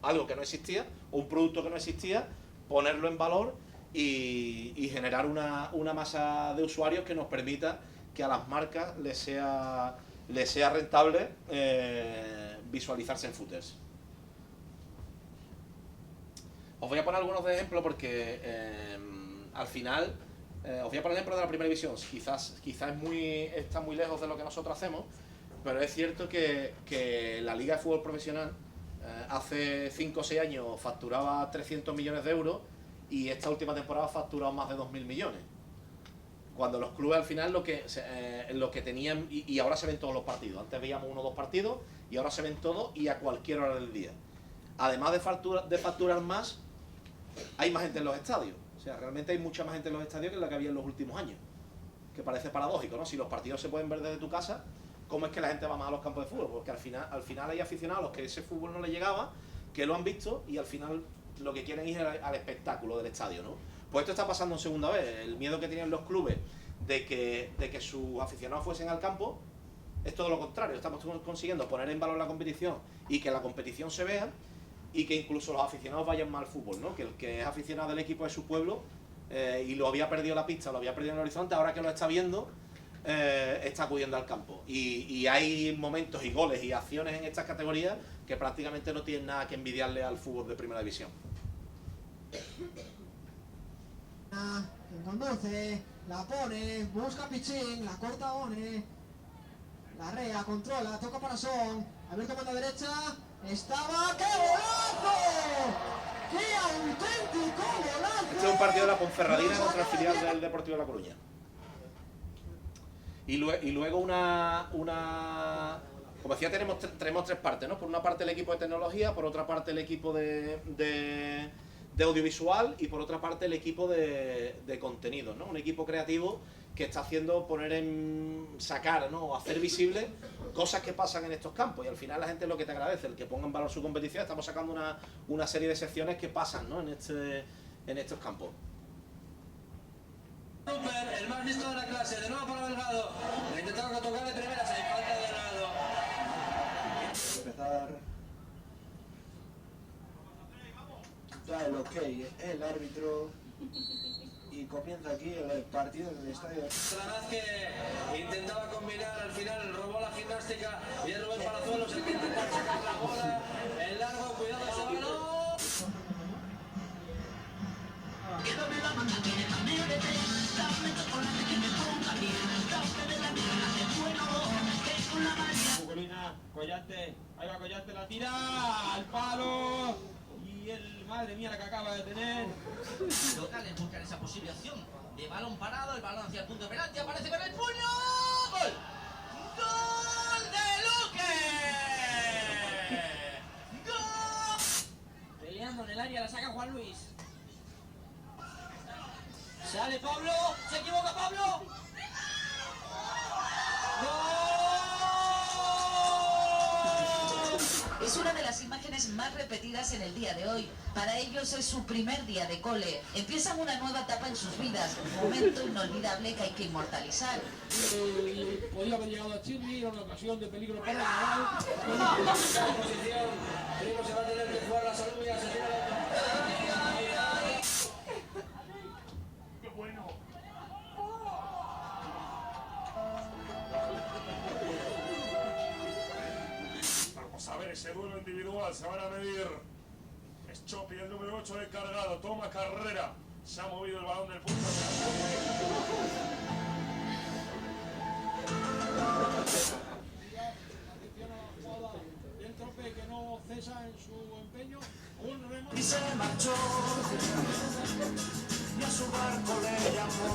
algo que no existía, o un producto que no existía, ponerlo en valor y generar una masa de usuarios que nos permita que a las marcas les sea rentable visualizarse en footers. Os voy a poner algunos de ejemplos porque al final os voy a poner ejemplos de la primera división. Quizás está muy lejos de lo que nosotros hacemos, pero es cierto que la Liga de Fútbol Profesional hace 5 o 6 años facturaba 300 millones de euros, y esta última temporada ha facturado más de 2.000 millones. Cuando los clubes al final lo que tenían, y ahora se ven todos los partidos. Antes veíamos 1 o 2 partidos, y ahora se ven todos y a cualquier hora del día. Además de facturar más, hay más gente en los estadios. O sea, realmente hay mucha más gente en los estadios que la que había en los últimos años. Que parece paradójico, ¿no? Si los partidos se pueden ver desde tu casa, ¿cómo es que la gente va más a los campos de fútbol? Porque al final hay aficionados a los que ese fútbol no le llegaba, que lo han visto, y al final lo que quieren es ir al espectáculo del estadio, ¿no? Pues esto está pasando en segunda vez. El miedo que tenían los clubes de que sus aficionados fuesen al campo es todo lo contrario. Estamos consiguiendo poner en valor la competición y que la competición se vea, y que incluso los aficionados vayan más al fútbol, ¿no? Que el que es aficionado del equipo de su pueblo y lo había perdido la pista, lo había perdido en el horizonte, ahora que lo está viendo, está acudiendo al campo. Y hay momentos y goles y acciones en estas categorías que prácticamente no tienen nada que envidiarle al fútbol de primera división. Quien conduce, la pone, busca Pichín, la corta One, la rea, controla, toca para Son, Abierto por la derecha. Estaba. ¡Qué golazo! ¡Qué auténtico golazo! Este es un partido de la Ponferradina contra el filial del Deportivo de La Coruña. Y luego como decía, tenemos tres partes, ¿no? Por una parte el equipo de tecnología, por otra parte el equipo de audiovisual y por otra parte el equipo de contenido, ¿no? Un equipo creativo que está haciendo sacar, ¿no? O hacer visible cosas que pasan en estos campos, y al final la gente es lo que te agradece, el que ponga en valor su competición. Estamos sacando una serie de secciones que pasan, ¿no? en estos campos. El más listo de la clase, de nuevo para Delgado. Le intentaron tocar de primera, se falta de Delgado. Empezar. Da el ok el árbitro y comienza aquí el partido en el estadio. Tras que intentaba combinar, al final robó la gimnástica y es Rubén Palazuelos el que intenta sacar la bola. El largo, cuidado ese balón. Colina, Collante, ahí va Collante, la tira al palo y madre mía, la que acaba de tener. Locales buscan esa posible acción de balón parado, el balón hacia el punto de penalti, aparece con el puño, ¡gol! ¡Gol de Luque! ¡Gol! Peleando en el área, la saca Juan Luis. Sale Pablo, se equivoca Pablo. ¡Gol! Es una de las imágenes más repetidas en el día de hoy. Para ellos es su primer día de cole. Empiezan una nueva etapa en sus vidas. Un momento inolvidable que hay que inmortalizar. Podía haber llegado a Chile, era una ocasión de peligro para el Naval. Posición, Primo se va a tener que jugar la salud, ya se tira la... Vamos a ver ese duelo individual, se van a medir. Es Chopi, el número 8 de cargado, toma carrera. Se ha movido el balón del punto. El trope que no cesa en su empeño. Un remate. Y se marchó y a su barco le llamó.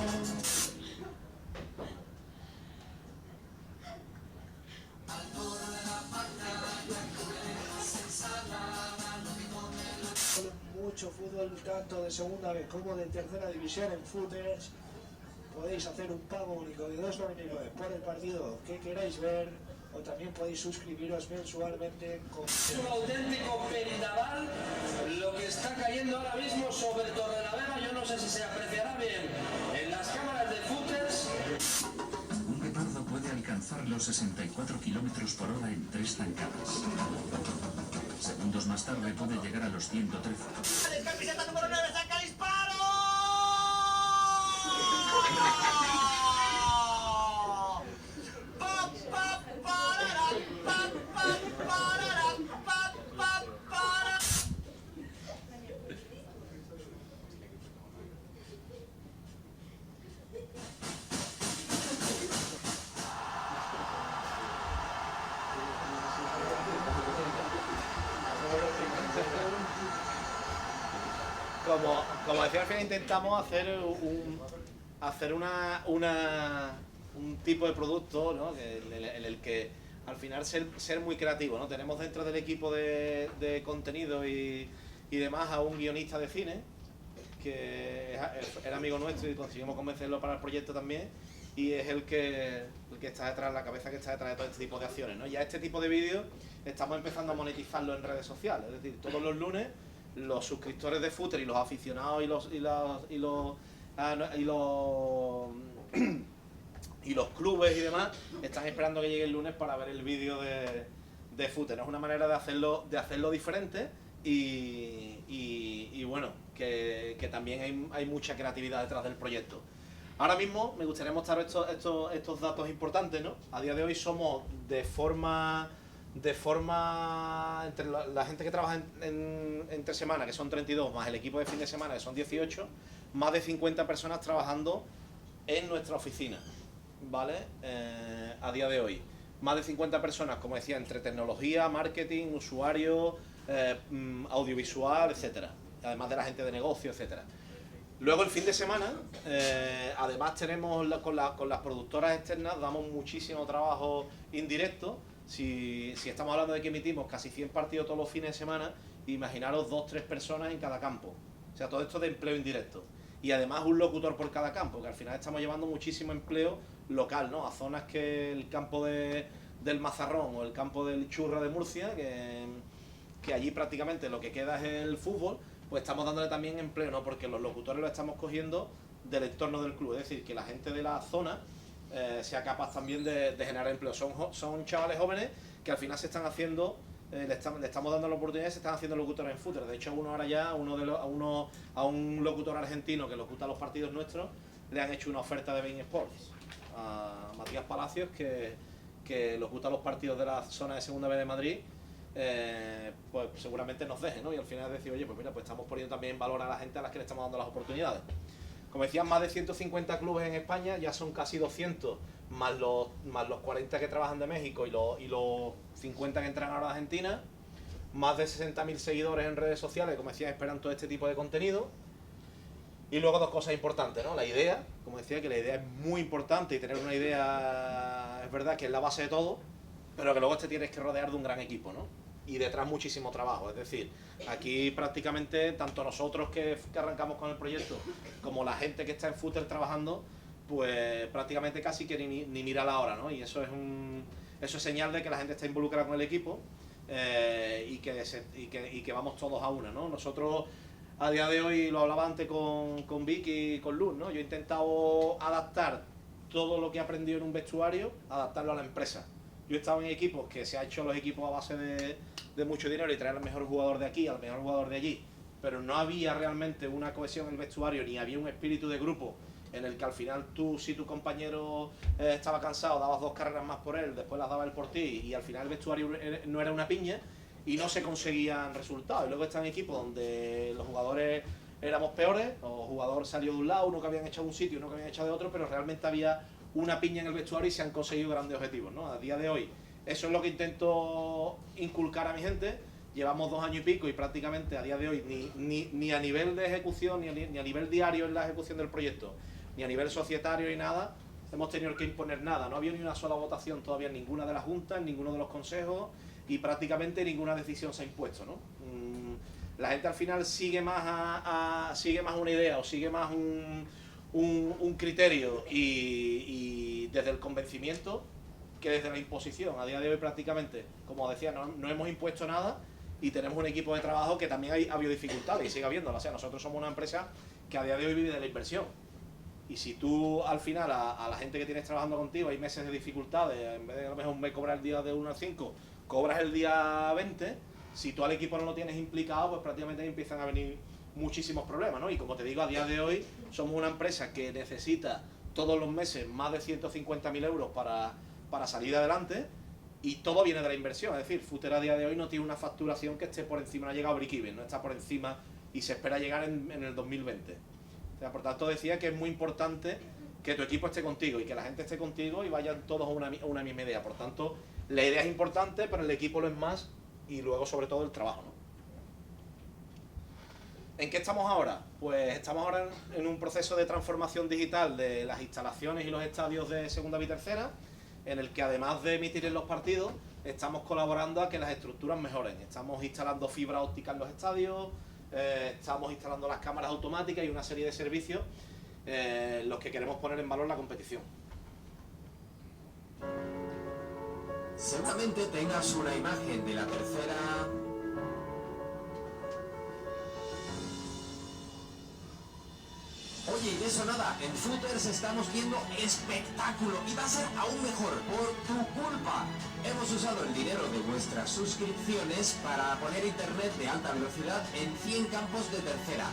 Mucho fútbol, tanto de segunda vez como de tercera división en Footers. Podéis hacer un pago único de 2,99 por el partido que queráis ver, o también podéis suscribiros mensualmente con... Es un auténtico vendaval lo que está cayendo ahora mismo sobre Torrelavega. Yo no sé si se apreciará bien en las cámaras de Footers. Un guepardo puede alcanzar los 64 km por hora en 3 zancadas. Segundos más tarde puede llegar a los 113. El camiseta número 9 saca el disparo. Pa, pa, parara, pa, pa, parara, pa, pa, para. Como decía, al final intentamos hacer un tipo de producto, ¿no? en el que al final ser muy creativo, ¿no? Tenemos dentro del equipo de contenido y demás a un guionista de cine que era amigo nuestro y conseguimos convencerlo para el proyecto también, y es el que está detrás, la cabeza que está detrás de todo este tipo de acciones, ¿no? Ya este tipo de vídeos estamos empezando a monetizarlo en redes sociales, es decir, todos los lunes los suscriptores de Footer y los aficionados y los clubes y demás están esperando que llegue el lunes para ver el vídeo de Footer. Es una manera de hacerlo diferente y bueno, que también hay mucha creatividad detrás del proyecto. Ahora mismo me gustaría mostrar estos datos importantes, ¿no? A día de hoy somos de forma entre la gente que trabaja entre semana, que son 32, más el equipo de fin de semana, que son 18, más de 50 personas trabajando en nuestra oficina, ¿vale? A día de hoy. más de 50 personas, como decía, entre tecnología, marketing, usuario, audiovisual, etcétera. Además de la gente de negocio, etcétera. Luego el fin de semana, además tenemos con las productoras externas, damos muchísimo trabajo indirecto. Si estamos hablando de que emitimos casi 100 partidos todos los fines de semana, imaginaros 2-3 personas en cada campo. O sea, todo esto de empleo indirecto. Y además un locutor por cada campo, que al final estamos llevando muchísimo empleo local, ¿no? A zonas que el campo del Mazarrón o el campo del Churra de Murcia, que allí prácticamente lo que queda es el fútbol, pues estamos dándole también empleo, ¿no? Porque los locutores lo estamos cogiendo del entorno del club, es decir, que la gente de la zona sea capaz también de generar empleo. Son chavales jóvenes que al final se están haciendo, le estamos dando la oportunidad, se están haciendo locutores en fútbol. De hecho, a un locutor argentino que locuta los partidos nuestros, le han hecho una oferta de Bein Sports a Matías Palacios, que locuta los partidos de la zona de Segunda B de Madrid. Pues seguramente nos deje, ¿no? Y al final decir, oye, pues mira, pues estamos poniendo también en valor a la gente a las que le estamos dando las oportunidades. Como decían, más de 150 clubes en España, ya son casi 200, más los 40 que trabajan de México y los 50 que entran ahora de Argentina, más de 60.000 seguidores en redes sociales, como decía, esperan todo este tipo de contenido. Y luego dos cosas importantes, ¿no? La idea, como decía, que la idea es muy importante y tener una idea, es verdad que es la base de todo, pero que luego te tienes que rodear de un gran equipo, ¿no? Y detrás muchísimo trabajo, es decir, aquí prácticamente tanto nosotros que arrancamos con el proyecto como la gente que está en Footer trabajando, pues prácticamente casi que ni mira la hora, ¿no? Y eso es señal de que la gente está involucrada con el equipo y que vamos todos a una, ¿no? Nosotros a día de hoy, lo hablaba antes con Vicky y con Luz, ¿no? Yo he intentado adaptar todo lo que he aprendido en un vestuario, adaptarlo a la empresa. Yo he estado en equipos que se ha hecho los equipos a base de mucho dinero y traer al mejor jugador de aquí, al mejor jugador de allí, pero no había realmente una cohesión en el vestuario, ni había un espíritu de grupo en el que al final tú, si tu compañero estaba cansado, dabas 2 carreras más por él, después las daba él por ti, y al final el vestuario no era una piña y no se conseguían resultados. Y luego están equipos donde los jugadores éramos peores, o jugador salió de un lado, uno que habían echado de un sitio, uno que habían echado de otro, pero realmente había una piña en el vestuario y se han conseguido grandes objetivos, ¿no? A día de hoy, eso es lo que intento inculcar a mi gente. Llevamos 2 años y pico y prácticamente a día de hoy ni a nivel de ejecución, ni a nivel diario en la ejecución del proyecto, ni a nivel societario ni nada, hemos tenido que imponer nada. No había ni una sola votación todavía en ninguna de las juntas, en ninguno de los consejos, y prácticamente ninguna decisión se ha impuesto, ¿no? La gente al final sigue más una idea o sigue más un criterio y desde el convencimiento que desde la imposición. A día de hoy prácticamente, como decía, no hemos impuesto nada y tenemos un equipo de trabajo que también ha habido dificultades y sigue habiéndolas. O sea, nosotros somos una empresa que a día de hoy vive de la inversión. Y si tú al final a la gente que tienes trabajando contigo hay meses de dificultades, en vez de a lo mejor un mes cobrar el día de 1 al 5, cobras el día 20, si tú al equipo no lo tienes implicado, pues prácticamente empiezan a venir muchísimos problemas, ¿no? Y como te digo, a día de hoy somos una empresa que necesita todos los meses más de 150.000 euros para salir adelante, y todo viene de la inversión. Es decir, Footer a día de hoy no tiene una facturación que esté por encima, no ha llegado a break-even, no está por encima y se espera llegar en el 2020. O sea, por tanto decía que es muy importante que tu equipo esté contigo y que la gente esté contigo y vayan todos a una misma idea. Por tanto, la idea es importante, pero el equipo lo es más, y luego sobre todo el trabajo, ¿no? ¿En qué estamos ahora? Pues estamos ahora en un proceso de transformación digital de las instalaciones y los estadios de Segunda B y Tercera, en el que además de emitir en los partidos, estamos colaborando a que las estructuras mejoren. Estamos instalando fibra óptica en los estadios, estamos instalando las cámaras automáticas y una serie de servicios los que queremos poner en valor la competición. Seguramente tengas una imagen de la Tercera. Oye, y de eso nada, en Footers estamos viendo espectáculo y va a ser aún mejor por tu culpa. Hemos usado el dinero de vuestras suscripciones para poner internet de alta velocidad en 100 campos de Tercera.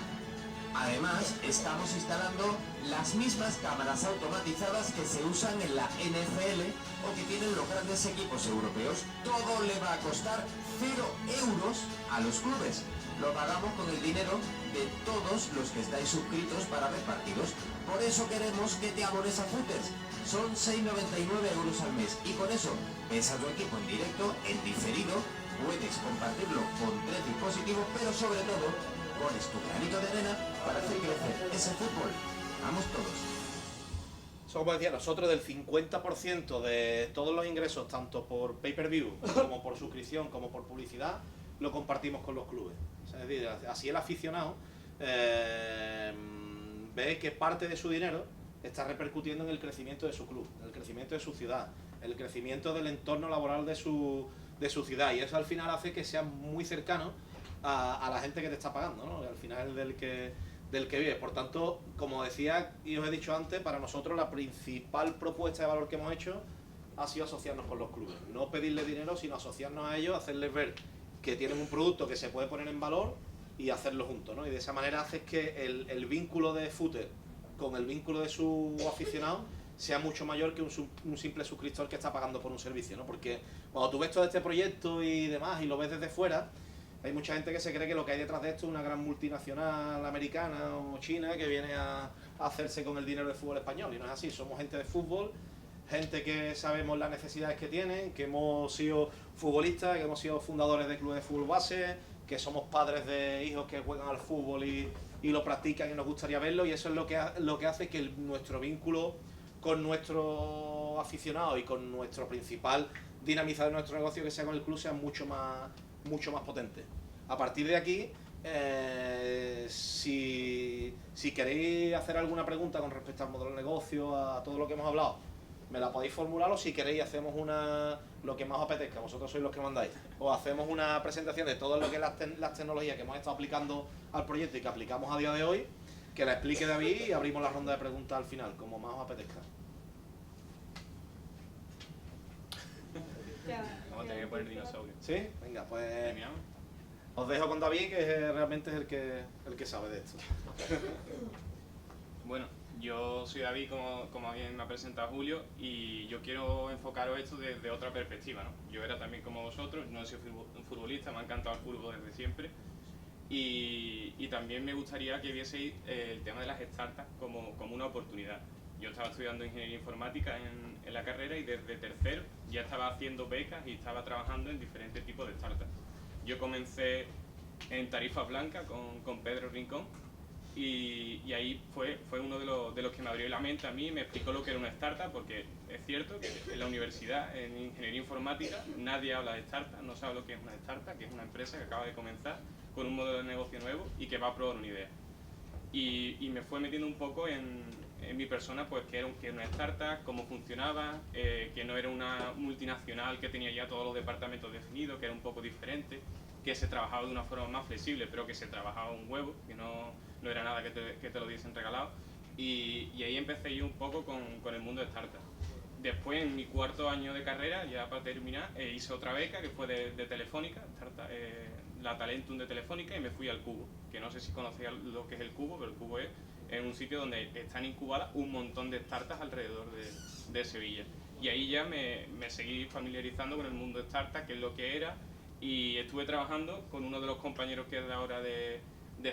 Además, estamos instalando las mismas cámaras automatizadas que se usan en la NFL o que tienen los grandes equipos europeos. Todo le va a costar 0 euros a los clubes. Lo pagamos con el dinero de todos los que estáis suscritos para ver partidos. Por eso queremos que te abones a Footers. Son 6,99 € al mes y con eso ves a tu equipo en directo, en diferido, puedes compartirlo con 3 dispositivos, pero sobre todo pones tu granito de arena para hacer crecer ese fútbol. Vamos todos. Como decía, nosotros del 50% de todos los ingresos, tanto por pay-per-view, como por suscripción, como por publicidad, lo compartimos con los clubes. O sea, es decir, así el aficionado ve que parte de su dinero está repercutiendo en el crecimiento de su club, en el crecimiento de su ciudad, en el crecimiento del entorno laboral de su ciudad. Y eso al final hace que sea muy cercano a la gente que te está pagando, ¿no? Al final del que vives. Por tanto, como decía y os he dicho antes, para nosotros la principal propuesta de valor que hemos hecho ha sido asociarnos con los clubes. No pedirles dinero, sino asociarnos a ellos, hacerles ver que tienen un producto que se puede poner en valor y hacerlo juntos, ¿no? Y de esa manera haces que el vínculo de Footer con el vínculo de su aficionado sea mucho mayor que un simple suscriptor que está pagando por un servicio, ¿no? Porque cuando tú ves todo este proyecto y demás y lo ves desde fuera, hay mucha gente que se cree que lo que hay detrás de esto es una gran multinacional americana o china que viene a hacerse con el dinero del fútbol español, y no es así. Somos gente de fútbol, gente que sabemos las necesidades que tienen, que hemos sido futbolistas, que hemos sido fundadores de clubes de fútbol base, que somos padres de hijos que juegan al fútbol y lo practican y nos gustaría verlo, y eso es lo que hace que nuestro vínculo con nuestro aficionado y con nuestro principal dinamizador de nuestro negocio, que sea con el club, sea mucho más potente. A partir de aquí, si queréis hacer alguna pregunta con respecto al modelo de negocio, a todo lo que hemos hablado, me la podéis formular, o si queréis hacemos lo que más os apetezca, vosotros sois los que mandáis, o hacemos una presentación de todo lo que las tecnologías que hemos estado aplicando al proyecto y que aplicamos a día de hoy, que la explique David, y abrimos la ronda de preguntas al final, como más os apetezca. Vamos a tener que poner dinosaurio. ¿Sí? Venga, pues os dejo con David, que realmente es el que sabe de esto. Bueno, yo soy David, como bien me ha presentado Julio, y yo quiero enfocaros esto desde otra perspectiva, ¿no? Yo era también como vosotros, no he sido un futbolista, me ha encantado el fútbol desde siempre, y también me gustaría que vieseis el tema de las startups como una oportunidad. Yo estaba estudiando ingeniería informática en la carrera, y desde tercero ya estaba haciendo becas y estaba trabajando en diferentes tipos de startups. Yo comencé en Tarifa Blanca con Pedro Rincón, y ahí fue uno de los que me abrió la mente a mí y me explicó lo que era una startup, porque es cierto que en la universidad, en ingeniería informática, nadie habla de startup, no sabe lo que es una startup, que es una empresa que acaba de comenzar con un modelo de negocio nuevo y que va a probar una idea. Y me fue metiendo un poco en mi persona, pues que era una startup, cómo funcionaba, que no era una multinacional que tenía ya todos los departamentos definidos, que era un poco diferente, que se trabajaba de una forma más flexible, pero que se trabajaba un huevo, que no era nada que te lo diesen regalado. Y ahí empecé yo un poco con el mundo de startup. Después, en mi cuarto año de carrera, ya para terminar, hice otra beca que fue de Telefónica, la Talentum de Telefónica, y me fui al Cubo, que no sé si conocéis lo que es el Cubo, pero el Cubo es un sitio donde están incubadas un montón de startups alrededor de Sevilla. Y ahí ya me seguí familiarizando con el mundo de startups, qué es lo que era, y estuve trabajando con uno de los compañeros que es de ahora de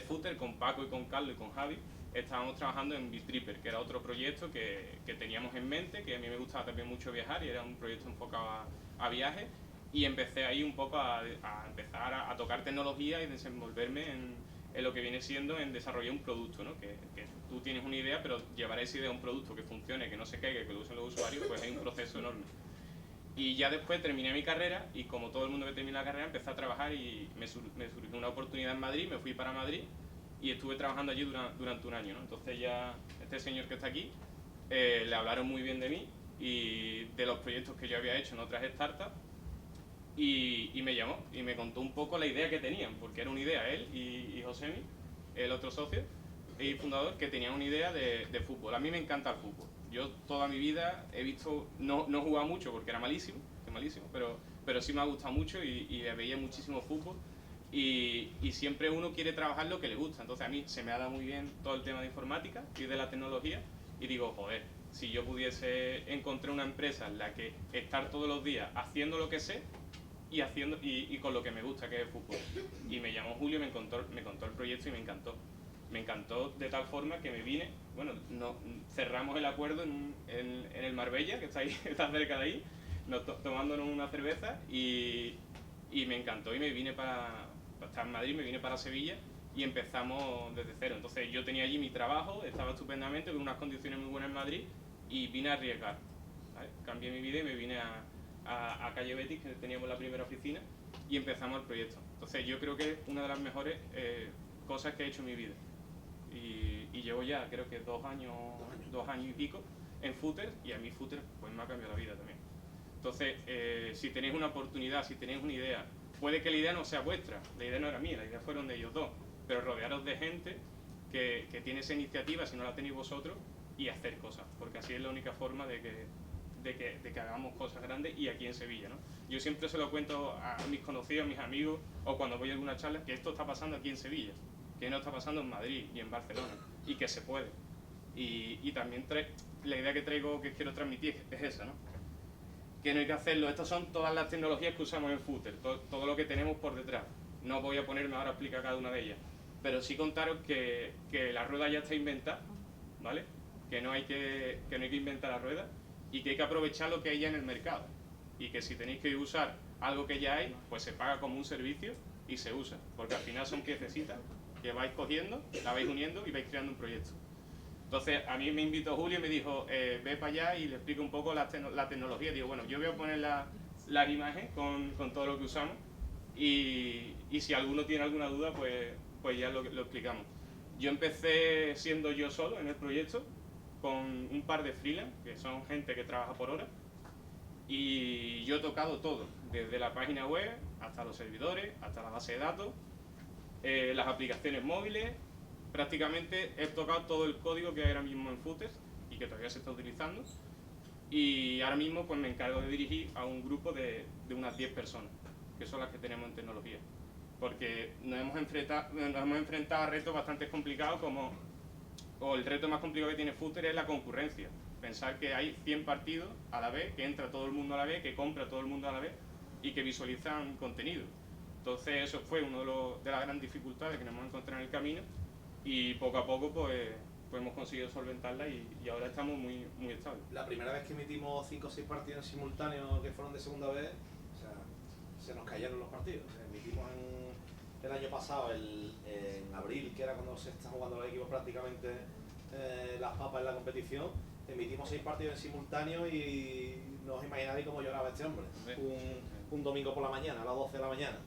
Footer, con Paco y con Carlos y con Javi. Estábamos trabajando en Bitripper, que era otro proyecto que teníamos en mente, que a mí me gustaba también mucho viajar y era un proyecto enfocado a viajes, y empecé ahí un poco a empezar a tocar tecnología y desenvolverme en lo que viene siendo en desarrollar un producto, ¿no? Que tú tienes una idea, pero llevar esa idea a un producto que funcione, que no se caiga, que lo usen los usuarios, pues hay un proceso enorme. Y ya después terminé mi carrera, y como todo el mundo que termina la carrera, empecé a trabajar, y me surgió una oportunidad en Madrid, me fui para Madrid y estuve trabajando allí durante un año, ¿no? Entonces ya este señor que está aquí, le hablaron muy bien de mí y de los proyectos que yo había hecho en otras startups, y me llamó y me contó un poco la idea que tenían, porque era una idea, él y Josemi, el otro socio y fundador, que tenían una idea de fútbol. A mí me encanta el fútbol. Yo toda mi vida he visto, no jugaba mucho porque era malísimo, pero sí me ha gustado mucho y veía muchísimo fútbol, y siempre uno quiere trabajar lo que le gusta. Entonces a mí se me ha dado muy bien todo el tema de informática y de la tecnología, y digo, joder, si yo pudiese encontrar una empresa en la que estar todos los días haciendo lo que sé, y haciendo y con lo que me gusta, que es el fútbol. Y me llamó Julio, me contó el proyecto y me encantó. Me encantó de tal forma que me vine, bueno, cerramos el acuerdo en el Marbella, que está ahí, está cerca de ahí, tomándonos una cerveza y me encantó y me vine para estar en Madrid, me vine para Sevilla y empezamos desde cero. Entonces yo tenía allí mi trabajo, estaba estupendamente, con unas condiciones muy buenas en Madrid y vine a arriesgar, ¿sabes? Cambié mi vida y me vine a Calle Betis, que teníamos la primera oficina, y empezamos el proyecto. Entonces yo creo que es una de las mejores cosas que he hecho en mi vida. Y llevo ya creo que 2 años y pico en Footers, y a mí Footers pues me ha cambiado la vida también. Entonces, si tenéis una oportunidad, si tenéis una idea, puede que la idea no sea vuestra, la idea no era mía, la idea fueron de ellos dos, pero rodearos de gente que tiene esa iniciativa, si no la tenéis vosotros, y hacer cosas, porque así es la única forma de que hagamos cosas grandes, y aquí en Sevilla, ¿no? Yo siempre se lo cuento a mis conocidos, a mis amigos, o cuando voy a alguna charla, que esto está pasando aquí en Sevilla, que no está pasando en Madrid y en Barcelona, y que se puede. Y también la idea que traigo, que quiero transmitir, es esa, ¿no? Que no hay que hacerlo. Estas son todas las tecnologías que usamos en Footer, todo lo que tenemos por detrás. No voy a ponerme ahora a explicar cada una de ellas, pero sí contaros que la rueda ya está inventada, ¿vale? Que no hay que inventar la rueda, y que hay que aprovechar lo que hay ya en el mercado, y que si tenéis que usar algo que ya hay, pues se paga como un servicio y se usa, porque al final son piececitas que vais cogiendo, la vais uniendo y vais creando un proyecto. Entonces a mí me invitó Julio y me dijo, ve para allá y le explico un poco la tecnología. Digo, bueno, yo voy a poner las imágenes con todo lo que usamos, y si alguno tiene alguna duda, pues ya lo explicamos. Yo empecé siendo yo solo en el proyecto, con un par de freelance, que son gente que trabaja por hora, y yo he tocado todo, desde la página web hasta los servidores, hasta la base de datos, las aplicaciones móviles. Prácticamente he tocado todo el código que hay ahora mismo en Footers y que todavía se está utilizando, y ahora mismo pues me encargo de dirigir a un grupo de unas 10 personas, que son las que tenemos en tecnología, porque nos hemos enfrentado a retos bastante complicados, o el reto más complicado que tiene Footers es la concurrencia. Pensar que hay 100 partidos a la vez, que entra todo el mundo a la vez, que compra todo el mundo a la vez y que visualizan contenido. Entonces eso fue una de las grandes dificultades que nos hemos encontrado en el camino, y poco a poco pues hemos conseguido solventarla, y ahora estamos muy, muy estables. La primera vez que emitimos 5 o 6 partidos en simultáneo que fueron de segunda vez, o sea, se nos cayeron los partidos. Emitimos el año pasado, en abril, que era cuando se está jugando el equipo prácticamente las papas en la competición, emitimos 6 partidos en simultáneo, y no os imagináis cómo lloraba este hombre. Un domingo por la mañana, a las 12 de la mañana,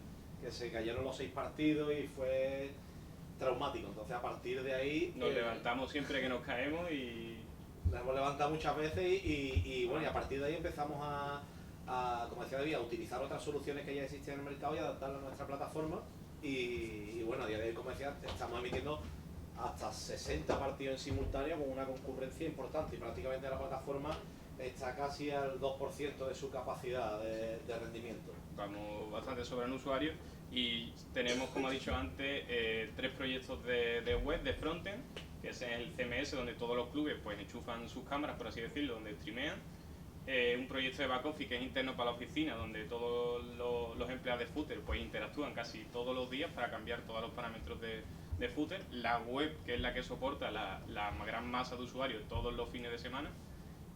que se cayeron los 6 partidos y fue traumático. Entonces a partir de ahí nos levantamos siempre que nos caemos, y nos hemos levantado muchas veces, y bueno, y a partir de ahí empezamos a como decía David, a utilizar otras soluciones que ya existen en el mercado y adaptarlas a nuestra plataforma, y bueno, a día de hoy, como decía, estamos emitiendo hasta 60 partidos en simultáneo con una concurrencia importante, y prácticamente la plataforma está casi al 2% de su capacidad de rendimiento. Vamos bastante sobre un usuario, y tenemos, como he dicho antes, 3 proyectos de web, de frontend, que es el CMS, donde todos los clubes pues enchufan sus cámaras, por así decirlo, donde streamean. Un proyecto de back office que es interno para la oficina, donde todos los empleados de Footer pues interactúan casi todos los días para cambiar todos los parámetros de Footer. La web, que es la que soporta la gran masa de usuarios todos los fines de semana.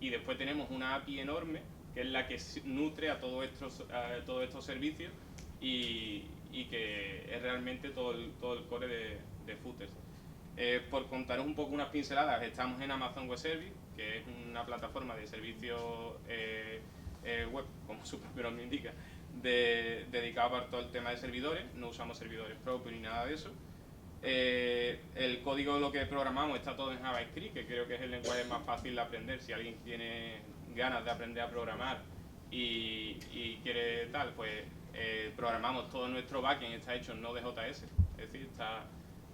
Y después tenemos una API enorme, que es la que nutre a todos estos servicios, y que es realmente todo el core de Footers. Por contaros un poco unas pinceladas, estamos en Amazon Web Service, que es una plataforma de servicios web, como su propio nombre indica, dedicada para todo el tema de servidores. No usamos servidores propios ni nada de eso. El código, lo que programamos, está todo en JavaScript, que creo que es el lenguaje más fácil de aprender. Si alguien tiene ganas de aprender a programar y quiere tal, pues programamos todo nuestro backend, está hecho en Node.js, es decir, está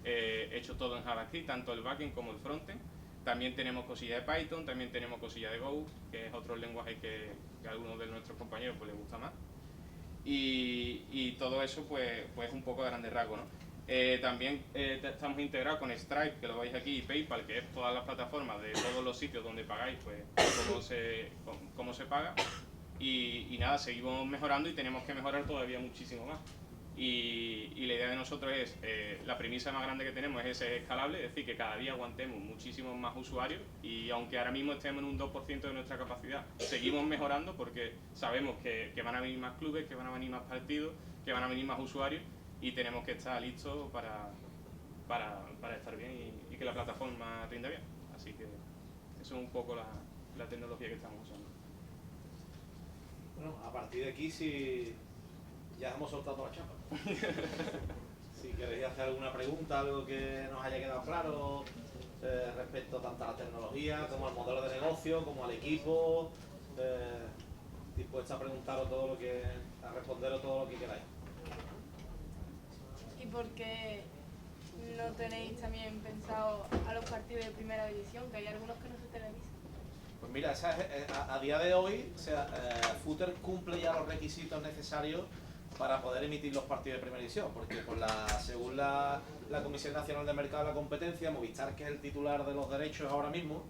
hecho todo en JavaScript, tanto el backend como el frontend. También tenemos cosillas de Python, también tenemos cosillas de Go, que es otro lenguaje que a algunos de nuestros compañeros pues les gusta más. Y todo eso pues es un poco de grandes rasgos, ¿no? También estamos integrados con Stripe, que lo veis aquí, y PayPal, que es todas las plataformas de todos los sitios donde pagáis, pues cómo se paga. Y nada, seguimos mejorando y tenemos que mejorar todavía muchísimo más. Y la idea de nosotros es, la premisa más grande que tenemos es ser escalable, es decir, que cada día aguantemos muchísimos más usuarios y aunque ahora mismo estemos en un 2% de nuestra capacidad, seguimos mejorando porque sabemos que van a venir más clubes, que van a venir más partidos, que van a venir más usuarios y tenemos que estar listos para estar bien y que la plataforma rinda bien. Así que eso es un poco la tecnología que estamos usando. Bueno, a partir de aquí sí ya hemos soltado la chapa. Si queréis hacer alguna pregunta, algo que nos haya quedado claro respecto tanto a la tecnología como al modelo de negocio, como al equipo, dispuesta a preguntaros todo lo que, a responderos todo lo que queráis. ¿Y por qué no tenéis también pensado a los partidos de primera división, que hay algunos que no se televisan? Pues mira, a día de hoy, o sea, Footer cumple ya los requisitos necesarios para poder emitir los partidos de primera división, porque según la Comisión Nacional de Mercado y la Competencia, Movistar, que es el titular de los derechos ahora mismo,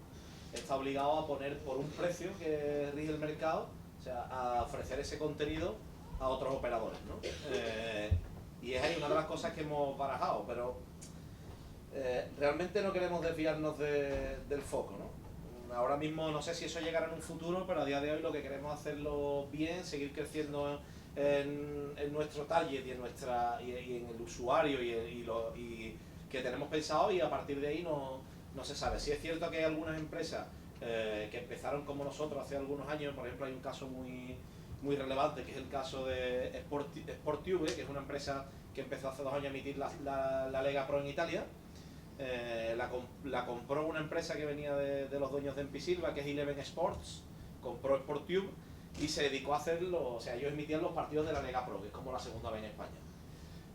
está obligado a poner por un precio que rige el mercado, o sea, a ofrecer ese contenido a otros operadores, ¿no? Y es ahí una de las cosas que hemos barajado, pero realmente no queremos desviarnos del foco, ¿no? Ahora mismo no sé si eso llegará en un futuro, pero a día de hoy lo que queremos es hacerlo bien, seguir creciendo en nuestro target y en el usuario y que tenemos pensado, y a partir de ahí no se sabe. Sí es cierto que hay algunas empresas que empezaron como nosotros hace algunos años. Por ejemplo, hay un caso muy relevante, que es el caso de Sportube, que es una empresa que empezó hace 2 años a emitir la Lega Pro en Italia. La compró una empresa que venía de los dueños de Empisilva, que es Eleven Sports, compró Sportube y se dedicó a hacerlo, o sea, ellos emitían los partidos de la Lega Pro, que es como la segunda vez en España.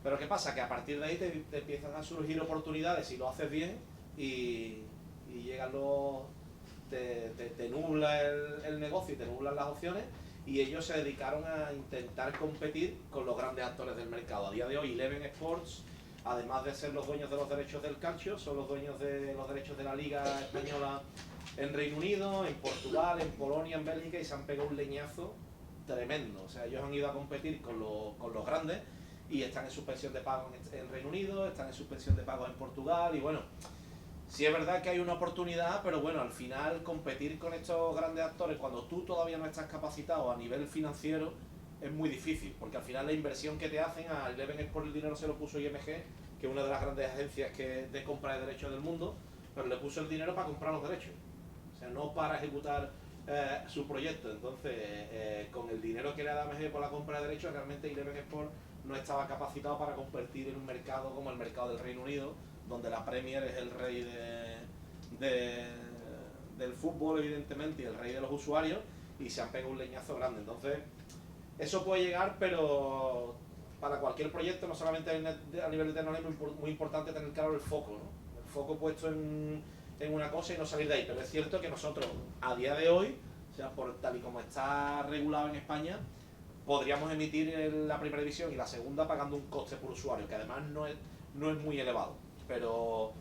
Pero ¿qué pasa? Que a partir de ahí te empiezan a surgir oportunidades si lo haces bien y llegan te nubla el negocio y te nublan las opciones, y ellos se dedicaron a intentar competir con los grandes actores del mercado. A día de hoy Eleven Sports, además de ser los dueños de los derechos del calcio, son los dueños de los derechos de la Liga Española en Reino Unido, en Portugal, en Polonia, en Bélgica, y se han pegado un leñazo tremendo. O sea, ellos han ido a competir con los grandes y están en suspensión de pagos en Reino Unido, están en suspensión de pagos en Portugal, y bueno, sí es verdad que hay una oportunidad, pero bueno, al final competir con estos grandes actores cuando tú todavía no estás capacitado a nivel financiero es muy difícil, porque al final la inversión que te hacen a Eleven Sports, el dinero se lo puso IMG, que es una de las grandes agencias de compra de derechos del mundo, pero le puso el dinero para comprar los derechos, o sea, no para ejecutar su proyecto. Entonces, con el dinero que le da AMG por la compra de derechos, realmente Eleven Sports no estaba capacitado para competir en un mercado como el mercado del Reino Unido, donde la Premier es el rey del fútbol, evidentemente, y el rey de los usuarios, y se han pegado un leñazo grande. Entonces, eso puede llegar, pero para cualquier proyecto, no solamente a nivel de tecnología, es muy importante tener claro el foco, ¿no? El foco puesto en una cosa y no salir de ahí. Pero es cierto que nosotros, a día de hoy, o sea, por tal y como está regulado en España, podríamos emitir la primera división y la segunda pagando un coste por usuario, que además no es muy elevado. Pero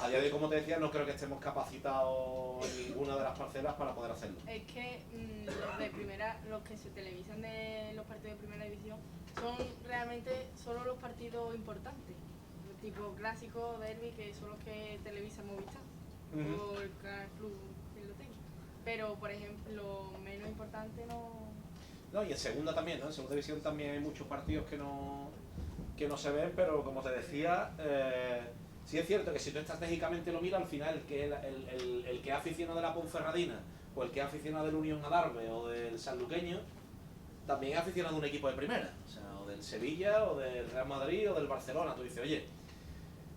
a día de hoy, como te decía, no creo que estemos capacitados en ninguna de las parcelas para poder hacerlo. Es que los que se televisan de los partidos de primera división son realmente solo los partidos importantes, tipo clásico, derby, que son los que televisa Movistar o el Canal Plus, que lo tenga. Pero, por ejemplo, lo menos importante No, y en segunda también, ¿no? En segunda división también hay muchos partidos que no se ven, pero como te decía, sí es cierto que si tú estratégicamente lo miras, al final el que es aficionado de la Ponferradina o el que es aficionado del Unión Adarve o del Sanluqueño, también es aficionado de un equipo de primera, o sea, o del Sevilla o del Real Madrid o del Barcelona. Tú dices, oye,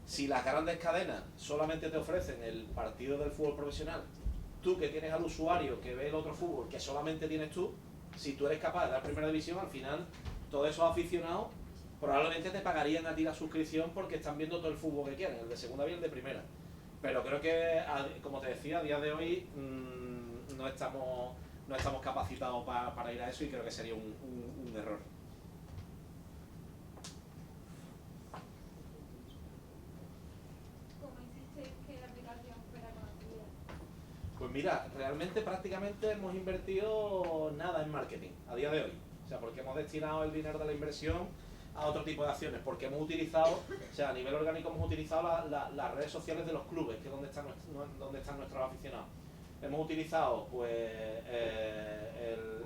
si las grandes cadenas solamente te ofrecen el partido del fútbol profesional, tú que tienes al usuario que ve el otro fútbol que solamente tienes tú, si tú eres capaz de dar primera división, al final todos esos aficionados probablemente te pagarían a ti la suscripción porque están viendo todo el fútbol que quieren, el de segunda y el de primera. Pero creo que, como te decía, a día de hoy no estamos capacitados para ir a eso, y creo que sería un error. ¿Cómo hiciste que la aplicación fuera conocida? Pues mira, realmente prácticamente hemos invertido nada en marketing a día de hoy. O sea, porque hemos destinado el dinero de la inversión a otro tipo de acciones, porque hemos utilizado, o sea, a nivel orgánico hemos utilizado las redes sociales de los clubes, que es donde están nuestros aficionados. Hemos utilizado pues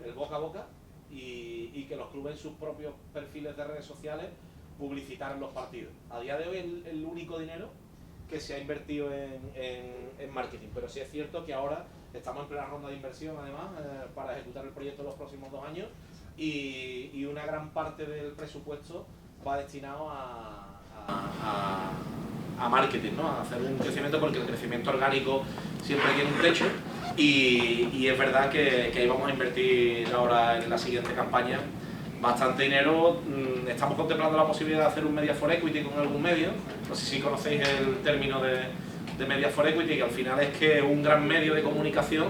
el boca a boca y que los clubes en sus propios perfiles de redes sociales publicitaran los partidos. A día de hoy el único dinero que se ha invertido en marketing, pero sí es cierto que ahora estamos en plena ronda de inversión además para ejecutar el proyecto en los próximos 2 años y una gran parte del presupuesto va destinado a marketing, ¿no? A hacer un crecimiento, porque el crecimiento orgánico siempre tiene un techo y es verdad que ahí vamos a invertir ahora en la siguiente campaña bastante dinero. Estamos contemplando la posibilidad de hacer un Media for Equity con algún medio. No sé si conocéis el término de Media for Equity, que al final es que un gran medio de comunicación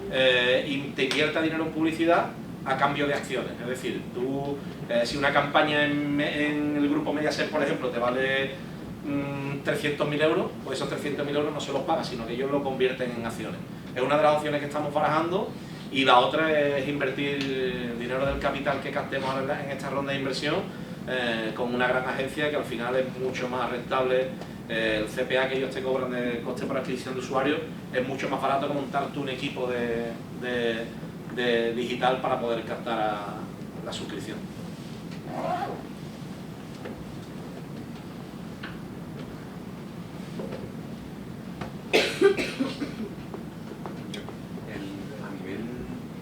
te invierta dinero en publicidad a cambio de acciones. Es decir, tú, si una campaña en el grupo Mediaset, por ejemplo, te vale 300.000 euros, pues esos 300.000 euros no se los pagas, sino que ellos lo convierten en acciones. Es una de las opciones que estamos barajando. Y la otra es invertir dinero del capital que captemos en esta ronda de inversión con una gran agencia que al final es mucho más rentable. El CPA que ellos te cobran de coste por adquisición de usuarios es mucho más barato que montarte un equipo de digital para poder captar la suscripción.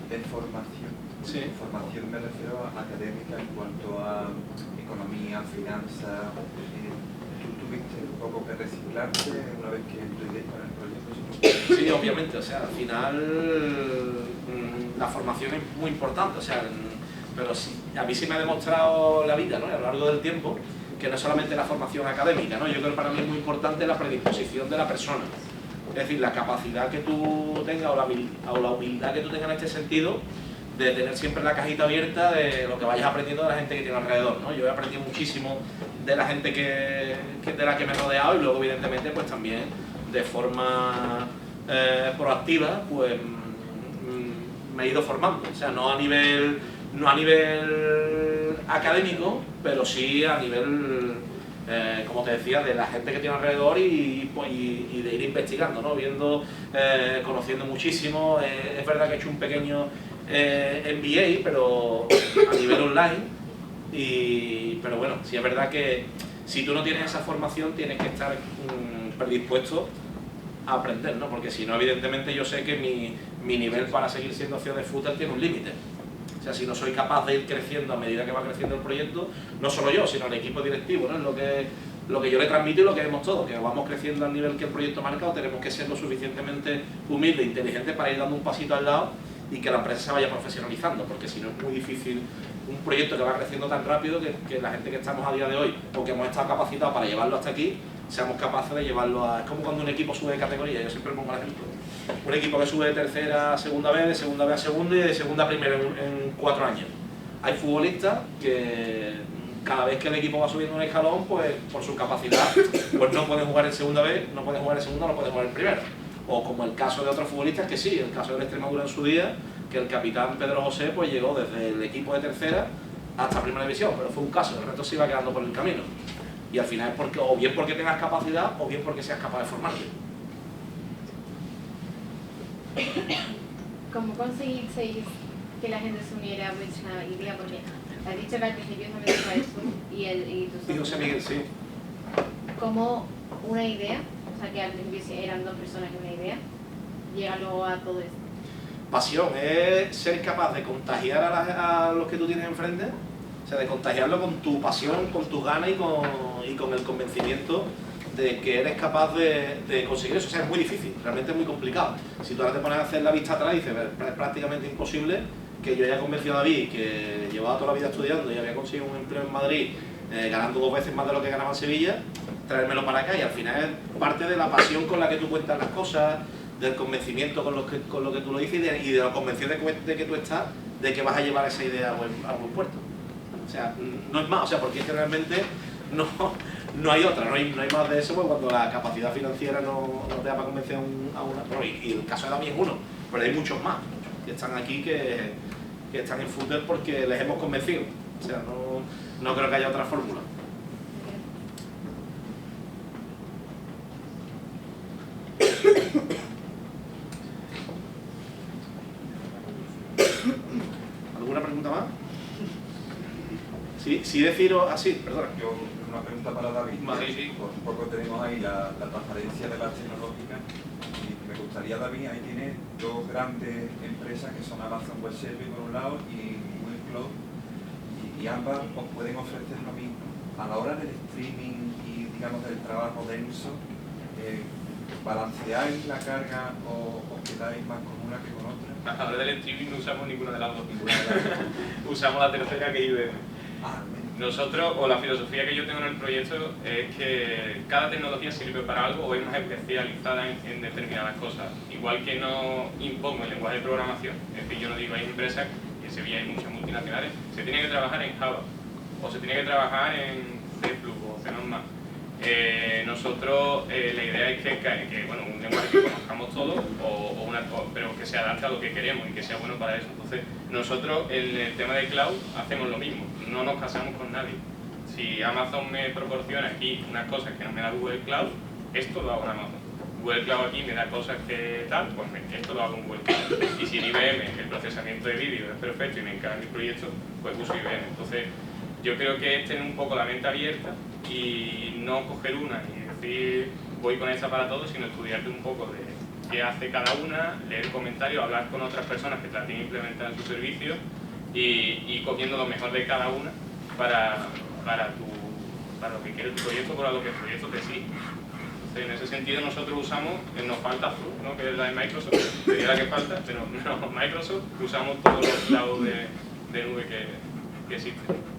De formación. Sí. Formación me refiero a académica en cuanto a economía, finanzas. ¿Tú tuviste un poco que reciclarte una vez que estuviste con el proyecto? Sí, obviamente, o sea, al final la formación es muy importante, o sea, pero sí, a mí sí me ha demostrado la vida, ¿no? A lo largo del tiempo, que no es solamente la formación académica, ¿no? Yo creo que para mí es muy importante la predisposición de la persona. Es decir, la capacidad que tú tengas o la humildad que tú tengas en este sentido de tener siempre la cajita abierta de lo que vayas aprendiendo de la gente que tiene alrededor, ¿no? Yo he aprendido muchísimo de la gente de la que me he rodeado y luego evidentemente pues también de forma proactiva pues me he ido formando, o sea, no a nivel académico, pero sí a nivel como te decía, de la gente que tiene alrededor y de ir investigando, ¿no? Viendo, conociendo muchísimo. Es verdad que he hecho un pequeño MBA, pero a nivel online. Pero bueno, sí es verdad que si tú no tienes esa formación tienes que estar predispuesto a aprender, ¿no? Porque si no, evidentemente yo sé que mi nivel para seguir siendo opción de fútbol tiene un límite. O sea, si no soy capaz de ir creciendo a medida que va creciendo el proyecto, no solo yo, sino el equipo directivo, ¿no? Es lo que yo le transmito y lo que vemos todos, que vamos creciendo al nivel que el proyecto marca, o tenemos que ser lo suficientemente humildes e inteligentes para ir dando un pasito al lado y que la empresa se vaya profesionalizando, porque si no es muy difícil un proyecto que va creciendo tan rápido que la gente que estamos a día de hoy, o que hemos estado capacitados para llevarlo hasta aquí, seamos capaces de llevarlo a... Es como cuando un equipo sube de categoría, yo siempre pongo el ejemplo. Un equipo que sube de tercera a segunda B, de segunda B a segunda y de segunda a primera en 4 años. Hay futbolistas que cada vez que el equipo va subiendo un escalón, pues por su capacidad, pues no pueden jugar en segunda B, no pueden jugar en segunda, no pueden jugar en primera. O como el caso de otros futbolistas que sí, el caso del Extremadura en su día, que el capitán Pedro José pues llegó desde el equipo de tercera hasta primera división, pero fue un caso, el resto se iba quedando por el camino. Y al final es porque, o bien porque tengas capacidad o bien porque seas capaz de formarte. ¿Cómo conseguisteis que la gente se uniera a vuestra idea? Porque has dicho que al principio solamente fue eso y tú Y José Miguel, sí. ¿Cómo una idea, o sea que al principio eran 2 personas y una idea, llega luego a todo esto? Pasión, es ser capaz de contagiar a los que tú tienes enfrente, o sea, de contagiarlo con tu pasión, con tus ganas y con el convencimiento de que eres capaz de conseguir eso. O sea, es muy difícil, realmente es muy complicado. Si tú ahora te pones a hacer la vista atrás y dices, es prácticamente imposible que yo haya convencido a David, que llevaba toda la vida estudiando y había conseguido un empleo en Madrid, ganando 2 veces más de lo que ganaba en Sevilla, traérmelo para acá, y al final es parte de la pasión con la que tú cuentas las cosas, del convencimiento con lo que tú lo dices y de la convención de que tú estás de que vas a llevar esa idea a buen puerto. O sea, no es más, o sea, porque es que realmente no hay otra, no hay más de eso, pues cuando la capacidad financiera no te da para convencer a una... Bueno, y el caso de Dami es uno, pero hay muchos más que están aquí que están en Footer porque les hemos convencido. O sea, no creo que haya otra fórmula. ¿Alguna pregunta más? Sí deciros así, perdona. Yo, una pregunta para David. Vale, sí. Pues un poco tenemos ahí la transparencia de las tecnológicas y me gustaría, David, ahí tiene dos grandes empresas que son Amazon Web Services por un lado y Google Cloud y ambas os pueden ofrecer lo mismo. A la hora del streaming y digamos del trabajo denso, ¿balanceáis la carga o os quedáis más con una que con otra? A la hora del streaming no usamos ninguna de las dos. Usamos la tercera, que es IBM. Nosotros, o la filosofía que yo tengo en el proyecto, es que cada tecnología sirve para algo o es más especializada en determinadas cosas. Igual que no impongo el lenguaje de programación, es decir, yo no digo hay empresas, que en Sevilla hay muchas multinacionales, se tiene que trabajar en Java, o se tiene que trabajar en C++ o C++. Nosotros, la idea es que bueno, un lenguaje que conozcamos todos, pero que se adapte a lo que queremos y que sea bueno para eso. Entonces, nosotros en el tema de cloud hacemos lo mismo, no nos casamos con nadie. Si Amazon me proporciona aquí unas cosas que no me da Google Cloud, esto lo hago en Amazon. Google Cloud aquí me da cosas que tal, pues esto lo hago en Google Cloud. Y si en IBM el procesamiento de vídeo es perfecto y me encarga mi proyecto, pues uso IBM. Entonces, yo creo que es tener un poco la mente abierta y no coger una y decir voy con esta para todos, sino estudiarte un poco de qué hace cada una, leer comentarios, hablar con otras personas que traten de implementar sus servicios y cogiendo lo mejor de cada una para lo que quiere tu proyecto, para lo que el proyecto te exige. Entonces, en ese sentido nosotros usamos, nos falta Azure, ¿no? Que es la de Microsoft, sería la que falta, pero no, Microsoft, usamos todos los clouds de nube que existen.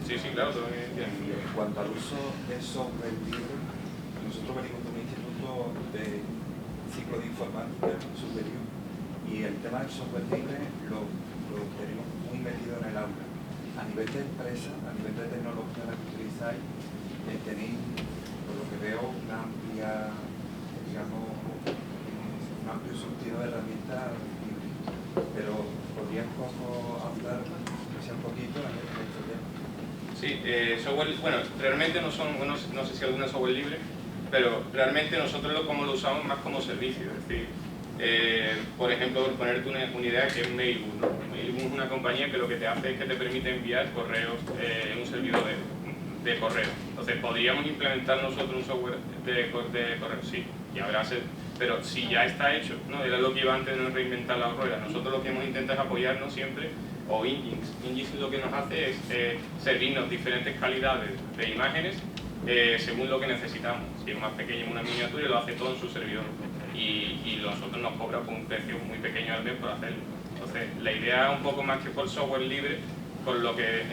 Sí, claro. En cuanto al uso de software libre, nosotros venimos de un instituto de ciclo de informática superior y el tema del software libre lo tenemos muy metido en el aula. A nivel de empresa, a nivel de tecnología la que utilizáis, tenéis, por lo que veo, una amplia, digamos, un amplio surtido de herramientas libres. Pero podrías un poco hablar, que sea un poquito, en este tema. Sí, software, bueno, realmente no sé si alguna software libre, pero realmente nosotros como lo usamos más como servicio, es decir, por ejemplo, por ponerte una idea que es Mailgun, ¿no? Mailgun es una compañía que lo que te hace es que te permite enviar correos en un servidor de correo. Entonces, ¿podríamos implementar nosotros un software de correo? Sí, y habrá pero si ya está hecho, ¿no? Era lo que iba antes de no reinventar la rueda. Nosotros lo que hemos intentado es apoyarnos siempre, o Nginx. Nginx lo que nos hace es servirnos diferentes calidades de imágenes según lo que necesitamos. Si es más pequeño una miniatura, lo hace todo en su servidor. Y nosotros nos cobra por un precio muy pequeño al mes por hacerlo. Entonces, la idea un poco más que por software libre, por lo que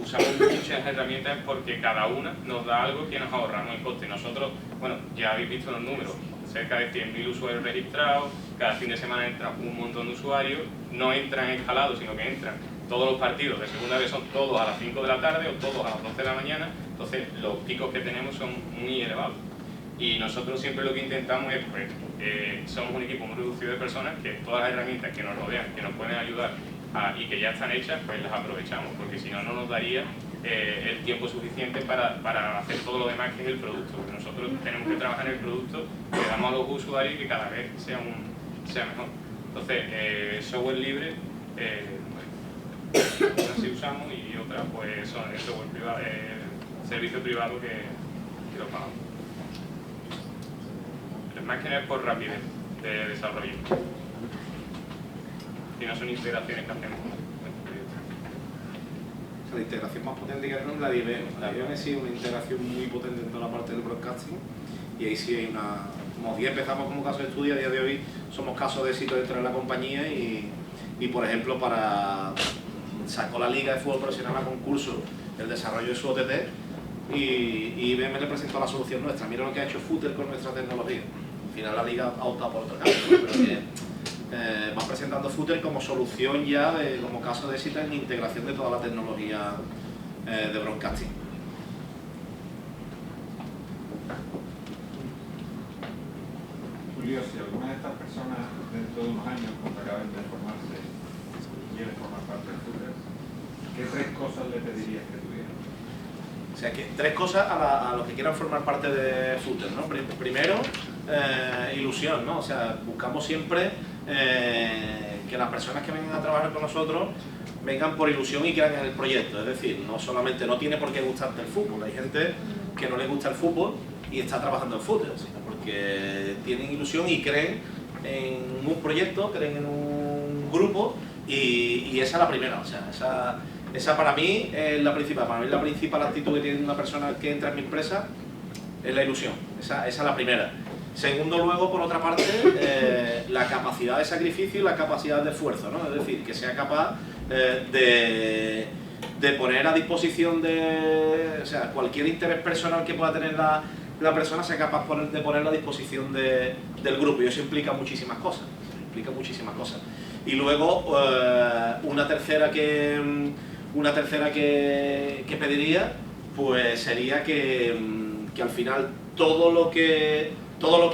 usamos muchas herramientas es porque cada una nos da algo que nos ahorramos el coste. Nosotros, bueno, ya habéis visto los números, cerca de 100.000 usuarios registrados, cada fin de semana entra un montón de usuarios, no entran escalados, sino que entran todos los partidos de segunda vez, son todos a las 5 de la tarde o todos a las 12 de la mañana, entonces los picos que tenemos son muy elevados. Y nosotros siempre lo que intentamos es, pues, somos un equipo muy reducido de personas que todas las herramientas que nos rodean, que nos pueden ayudar y que ya están hechas, pues las aprovechamos, porque si no, no nos daría el tiempo suficiente para hacer todo lo demás que es el producto. Porque nosotros tenemos que trabajar en el producto que damos a los usuarios y que cada vez sea mejor. Entonces, software libre, una sí usamos y otra pues son el software privado, servicio privado que lo pagamos. Más que nada es por rapidez de desarrollo. Si no son integraciones que hacemos. La integración más potente que tenemos es la de IBM. La de IBM sí es una integración muy potente en toda la parte del broadcasting y ahí sí hay una... Como 10 empezamos como caso de estudio, a día de hoy somos casos de éxito dentro de la compañía y por ejemplo sacó la Liga de Fútbol Profesional a concurso el desarrollo de su OTT y IBM le presentó la solución nuestra. Mira lo que ha hecho Footer con nuestra tecnología. Al final la Liga ha optado por otro camino, pero que van presentando Footer como solución ya, como caso de éxito en integración de toda la tecnología de broadcasting. Julio, si alguna de estas personas dentro de unos años, cuando acaben de formarse, quiere formar parte de Footer, ¿qué 3 cosas le pedirías que tuvieran? O sea, que 3 cosas a los que quieran formar parte de Footer, ¿no? Primero, ilusión, ¿no? O sea, buscamos siempre que las personas que vengan a trabajar con nosotros vengan por ilusión y crean en el proyecto. Es decir, no tiene por qué gustarte el fútbol. Hay gente que no le gusta el fútbol y está trabajando en Footer, sino porque tienen ilusión y creen en un proyecto, creen en un grupo y esa es la primera. O sea, esa para mí es la principal. Para mí la principal actitud que tiene una persona que entra en mi empresa es la ilusión. Esa es la primera. Segundo, luego, por otra parte, la capacidad de sacrificio y la capacidad de esfuerzo, ¿no? Es decir, que sea capaz de poner a disposición o sea, cualquier interés personal que pueda tener la persona, sea capaz de ponerlo a disposición del grupo. Y eso implica muchísimas cosas. Y luego, una tercera que pediría, pues sería que al final todo lo que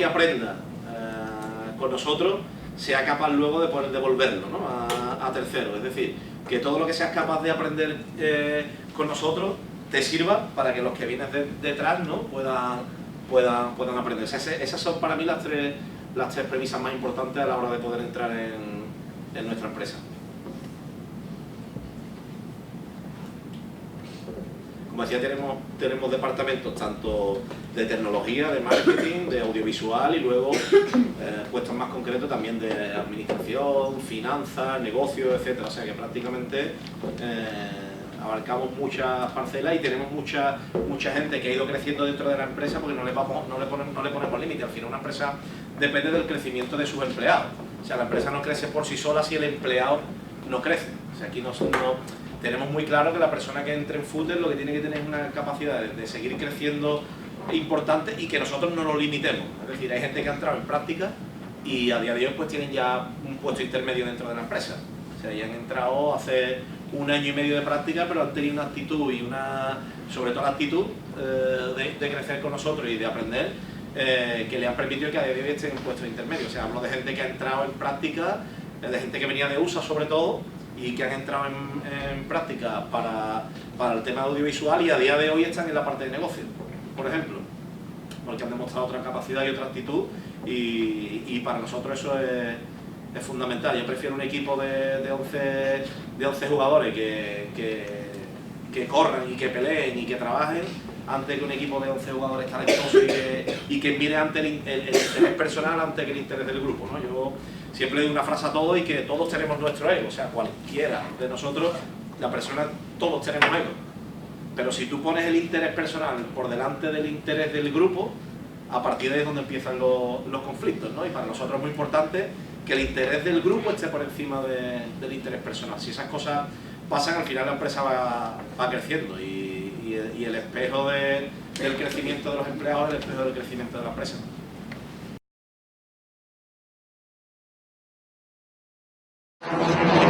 aprenda con nosotros sea capaz luego de poder devolverlo, ¿no? a terceros. Es decir, que todo lo que seas capaz de aprender con nosotros te sirva para que los que vienen detrás, ¿no? puedan aprender. O sea, esas son para mí las tres premisas más importantes a la hora de poder entrar en nuestra empresa. Como decía, tenemos departamentos tanto de tecnología, de marketing, de audiovisual y luego puestos más concretos también de administración, finanzas, negocios, etc. O sea que prácticamente abarcamos muchas parcelas y tenemos mucha gente que ha ido creciendo dentro de la empresa porque no le ponemos límite. Al final una empresa depende del crecimiento de sus empleados. O sea, la empresa no crece por sí sola si el empleado no crece. O sea, aquí tenemos muy claro que la persona que entre en Footer lo que tiene que tener es una capacidad de seguir creciendo importante y que nosotros no nos limitemos. Es decir, hay gente que ha entrado en práctica y a día de hoy pues tienen ya un puesto intermedio dentro de la empresa. O sea, ya han entrado hace 1 año y medio de práctica, pero han tenido una actitud y sobre todo la actitud de crecer con nosotros y de aprender, que le han permitido que a día de hoy estén en puestos intermedios. O sea, hablo de gente que ha entrado en práctica, de gente que venía de USA sobre todo, y que han entrado en práctica para el tema audiovisual y a día de hoy están en la parte de negocio, por ejemplo, porque han demostrado otra capacidad y otra actitud y para nosotros eso es fundamental. Yo prefiero un equipo de 11 jugadores que corran y que peleen y que trabajen antes que un equipo de 11 jugadores talentosos y que mire ante el interés personal antes que el interés del grupo, ¿no? Yo siempre doy una frase a todos y que todos tenemos nuestro ego, o sea, cualquiera de nosotros, la persona, todos tenemos ego. Pero si tú pones el interés personal por delante del interés del grupo, a partir de ahí es donde empiezan los conflictos, ¿no? Y para nosotros es muy importante que el interés del grupo esté por encima del interés personal. Si esas cosas pasan, al final la empresa va creciendo y el espejo del crecimiento de los empleados es el espejo del crecimiento de la empresa. Thank you.